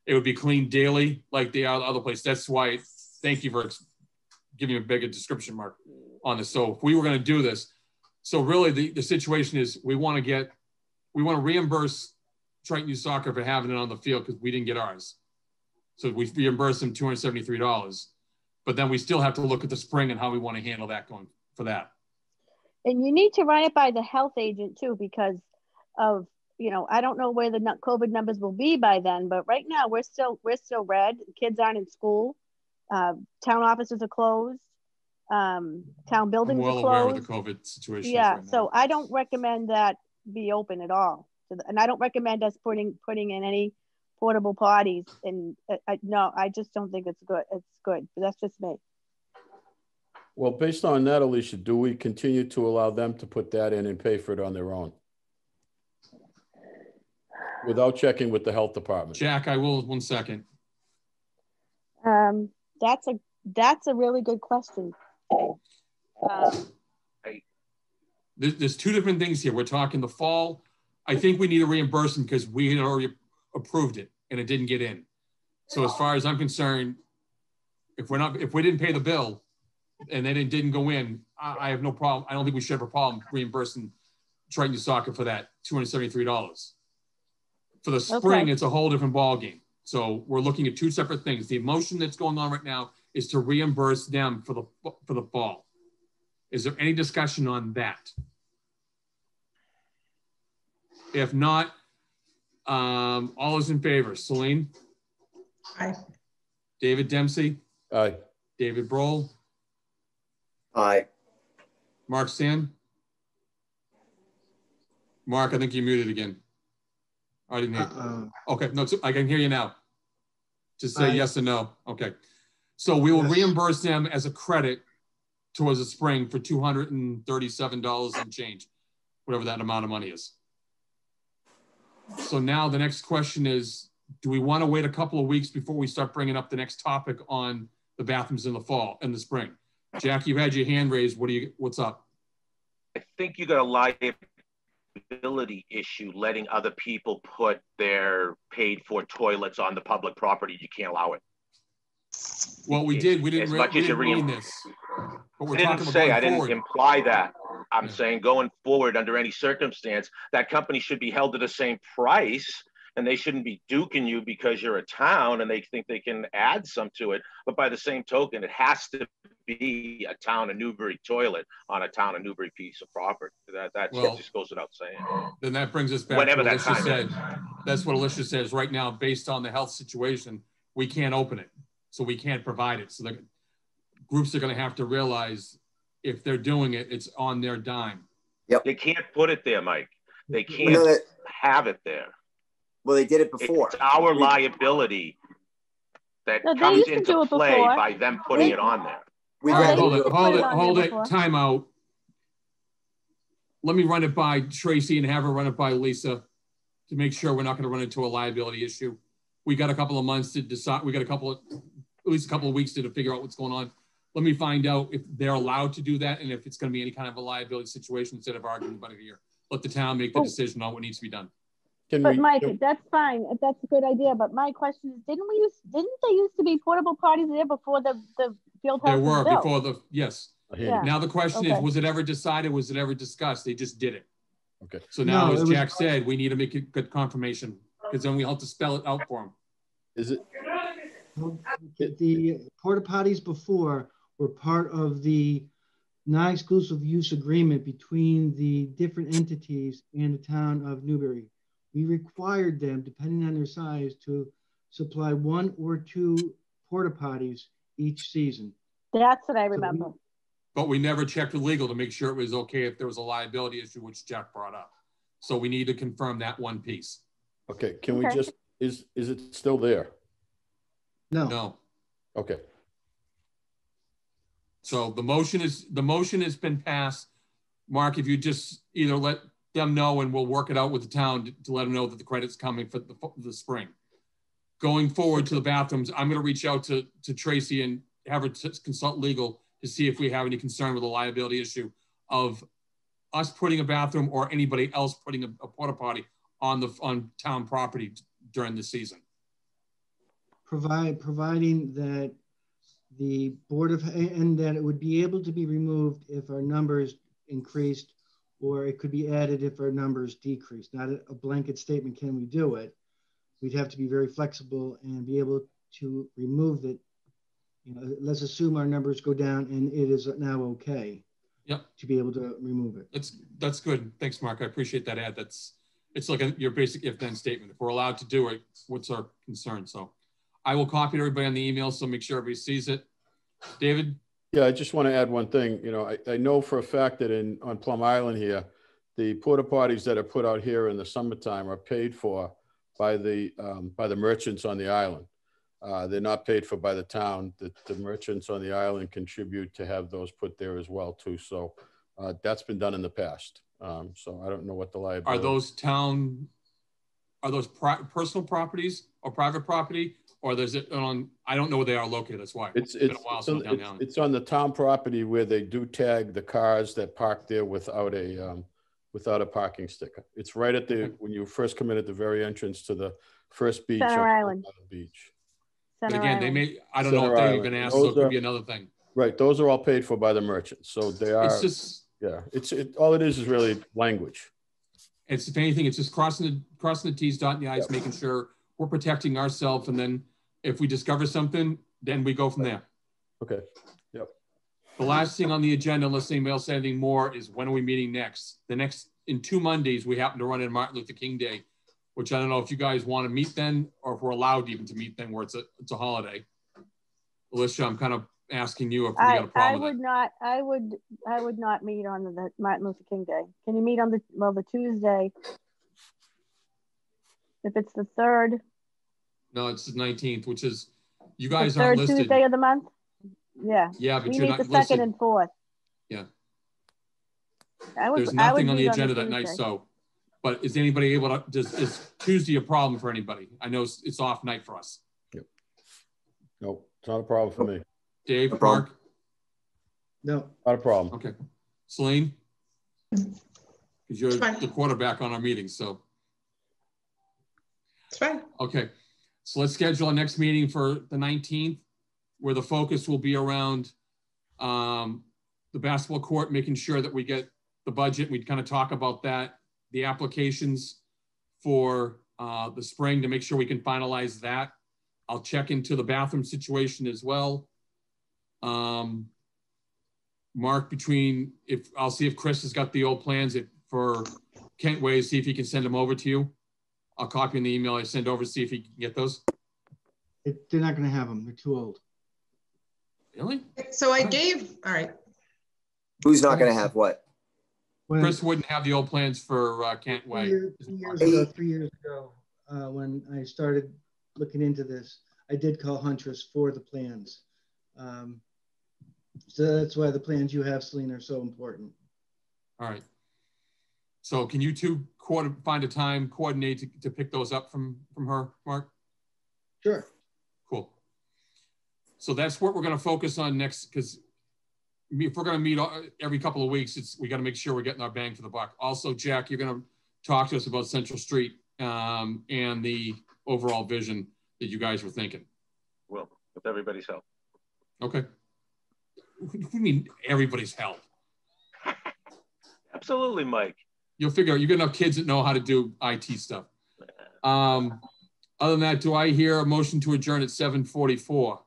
It would be cleaned daily like the other place. That's why. Thank you for giving a bigger description, Mark, on this. So if we were going to do this, so really the situation is we want to reimburse Triton Youth Soccer for having it on the field because we didn't get ours. So we reimburse them $273, but then we still have to look at the spring and how we want to handle that going for that. And you need to run it by the health agent too, because of, I don't know where the COVID numbers will be by then, but right now we're still red. Kids aren't in school. Town offices are closed. Town buildings are closed. I'm well aware of the COVID situation. Yeah, right so I don't recommend that be open at all. And I don't recommend us putting in any portable potties. And no, I just don't think it's good. It's good, but that's just me. Well, based on that, Alicia, do we continue to allow them to put that in and pay for it on their own without checking with the health department? Jack, I will, 1 second. That's a really good question. There's 2 different things here. We're talking the fall. I think we need a reimbursement because we had already approved it and it didn't get in. So as far as I'm concerned, if we didn't pay the bill and then it didn't go in, I have no problem. I don't think we should have a problem reimbursing Triton Youth Soccer for that $273. For the spring, It's a whole different ballgame. So we're looking at 2 separate things. The motion that's going on right now is to reimburse them for the fall. Is there any discussion on that? If not, all those in favor, Celine? Aye. David Dempsey? Aye. David Brohl? Aye. Mark Sand? Mark, I think you're muted again. I didn't hear you. Okay, no, I can hear you now. Just say yes or no. Okay. So we will reimburse them as a credit towards the spring for $237 and change, whatever that amount of money is. So now the next question is, do we want to wait a couple of weeks before we start bringing up the next topic on the bathrooms in the fall, in the spring? Jack, you've had your hand raised. What's up? I think you got a liability issue letting other people put their paid for toilets on the public property. You can't allow it. Well, we did. We didn't mean this. But we're talking about going forward. I didn't imply that. I'm saying going forward under any circumstance, that company should be held to the same price, and they shouldn't be duking you because you're a town and they think they can add some to it. But by the same token, it has to be a town of Newbury toilet on a town of Newbury piece of property. That just goes without saying. Then that brings us back to what Alicia said. That's what Alicia says right now, based on the health situation, we can't open it. So we can't provide it. So the groups are going to have to realize if they're doing it, it's on their dime. Yep. They can't put it there, Mike. They can't have it there. Well, they did it before. It's our liability that comes into play by them putting it on there. Hold it. Time out. Let me run it by Tracy and have her run it by Lisa to make sure we're not going to run into a liability issue. We got a couple of months to decide. We got at least a couple of weeks to figure out what's going on. Let me find out if they're allowed to do that and if it's going to be any kind of a liability situation instead of arguing about it here. Let the town make the decision on what needs to be done. Mike, that's fine. That's a good idea. But my question is, didn't there used to be portable parties there before the field house? There were before yes. Yeah. Now the question is, was it ever decided? Was it ever discussed? They just did it. Okay. So now, as Jack said, we need to make a good confirmation because then we have to spell it out for them. Is it? The porta potties before were part of the non-exclusive use agreement between the different entities and the town of Newbury. We required them, depending on their size, to supply 1 or 2 porta potties each season. That's what I remember. But we never checked with legal to make sure it was okay if there was a liability issue, which Jack brought up. So we need to confirm that one piece. Okay, can we just, is it still there? No. Okay. So the motion has been passed. Mark, if you just either let them know and we'll work it out with the town to let them know that the credit's coming for the spring. Going forward to the bathrooms, I'm going to reach out to Tracy and have her consult legal to see if we have any concern with the liability issue of us putting a bathroom or anybody else putting a porta potty on town property during the season. Providing that the and that it would be able to be removed if our numbers increased, or it could be added if our numbers decreased. Not a blanket statement, can we do it? We'd have to be very flexible and be able to remove it. You know, let's assume our numbers go down and it is now okay. Yep. To be able to remove it. That's good. Thanks, Mark. I appreciate that add. It's like your basic if-then statement. If we're allowed to do it, what's our concern? So I will copy everybody on the email, so make sure everybody sees it. David? Yeah, I just want to add one thing. You know, I know for a fact that on Plum Island here, the porta potties that are put out here in the summertime are paid for by the merchants on the island. They're not paid for by the town. The merchants on the island contribute to have those put there as well too. So that's been done in the past. So I don't know what the liability. Are those personal properties or private property, or there's it on? I don't know where they are located. That's why it's been a while since down the island. It's on the town property where they do tag the cars that park there without a parking sticker. It's right at the when you first come in at the very entrance to the first beach. Center Island Beach. But again, they may. I don't know if they've been asked. So it could be another thing. Right. Those are all paid for by the merchants. So they are. It's just. Yeah. All it is really language. It's if anything, it's just crossing the T's, dotting the I's, making sure we're protecting ourselves, and then if we discover something, then we go from there. Okay. Yep. The last thing on the agenda, unless anybody else said anything more, is when are we meeting next? The next in 2 Mondays, we happen to run in Martin Luther King Day, which I don't know if you guys want to meet then, or if we're allowed even to meet then, where it's a holiday. Alicia, I'm kind of asking you if we got a problem with that. I would not meet on the Martin Luther King Day. Can you meet on the Tuesday? If it's the 3rd. No, it's the 19th, which is, you guys the aren't 3rd listed. Tuesday of the month? Yeah. Yeah, but we you're meet not the listed. 2nd and 4th. Yeah. I There's would nothing on the meet agenda that night, so, but is anybody able to, is Tuesday a problem for anybody? I know it's off night for us. Yep. Nope, it's not a problem for me. Dave, No problem. Mark? No. Not a problem. Okay. Celine? Because you're the quarterback on our meeting, so. It's fine. Okay, so let's schedule our next meeting for the 19th, where the focus will be around the basketball court, making sure that we get the budget. We kind of talk about that, the applications for the spring to make sure we can finalize that. I'll check into the bathroom situation as well. Mark, I'll see if Chris has got the old plans for Kent Way, see if he can send them over to you. I'll copy in the email I send over, see if he can get those. They're not going to have them. They're too old. Really? So I gave, all right. Who's not going to have what? Chris wouldn't have the old plans for Kent Way. 3 years ago, when I started looking into this, I did call Huntress for the plans. So that's why the plans you have, Celine, are so important. All right. So can you two find a time, coordinate to pick those up from her, Mark? Sure. Cool. So that's what we're going to focus on next, because if we're going to meet every couple of weeks, we got to make sure we're getting our bang for the buck. Also, Jack, you're going to talk to us about Central Street and the overall vision that you guys were thinking. Well, with everybody's help. Okay. What do you mean everybody's help? Absolutely, Mike. You'll figure out, you get enough kids that know how to do IT stuff. Other than that, do I hear a motion to adjourn at 7:44?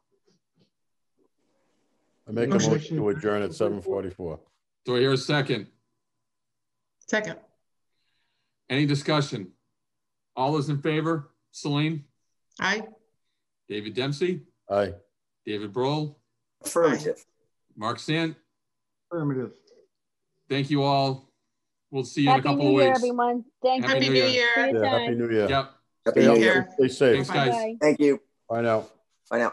I make a motion to adjourn at 7:44. Do I hear a second? Second. Any discussion? All those in favor? Celine? Aye. David Dempsey? Aye. David Brohl? Affirmative. Mark Sant? Affirmative. Thank you all. We'll see you in a couple of weeks. Happy New Year, everyone. Thank you. Happy New Year. For your time. Happy New Year. Yep. Happy New Year. Stay safe. Thanks, guys. Bye. Thank you. Bye now. Bye now.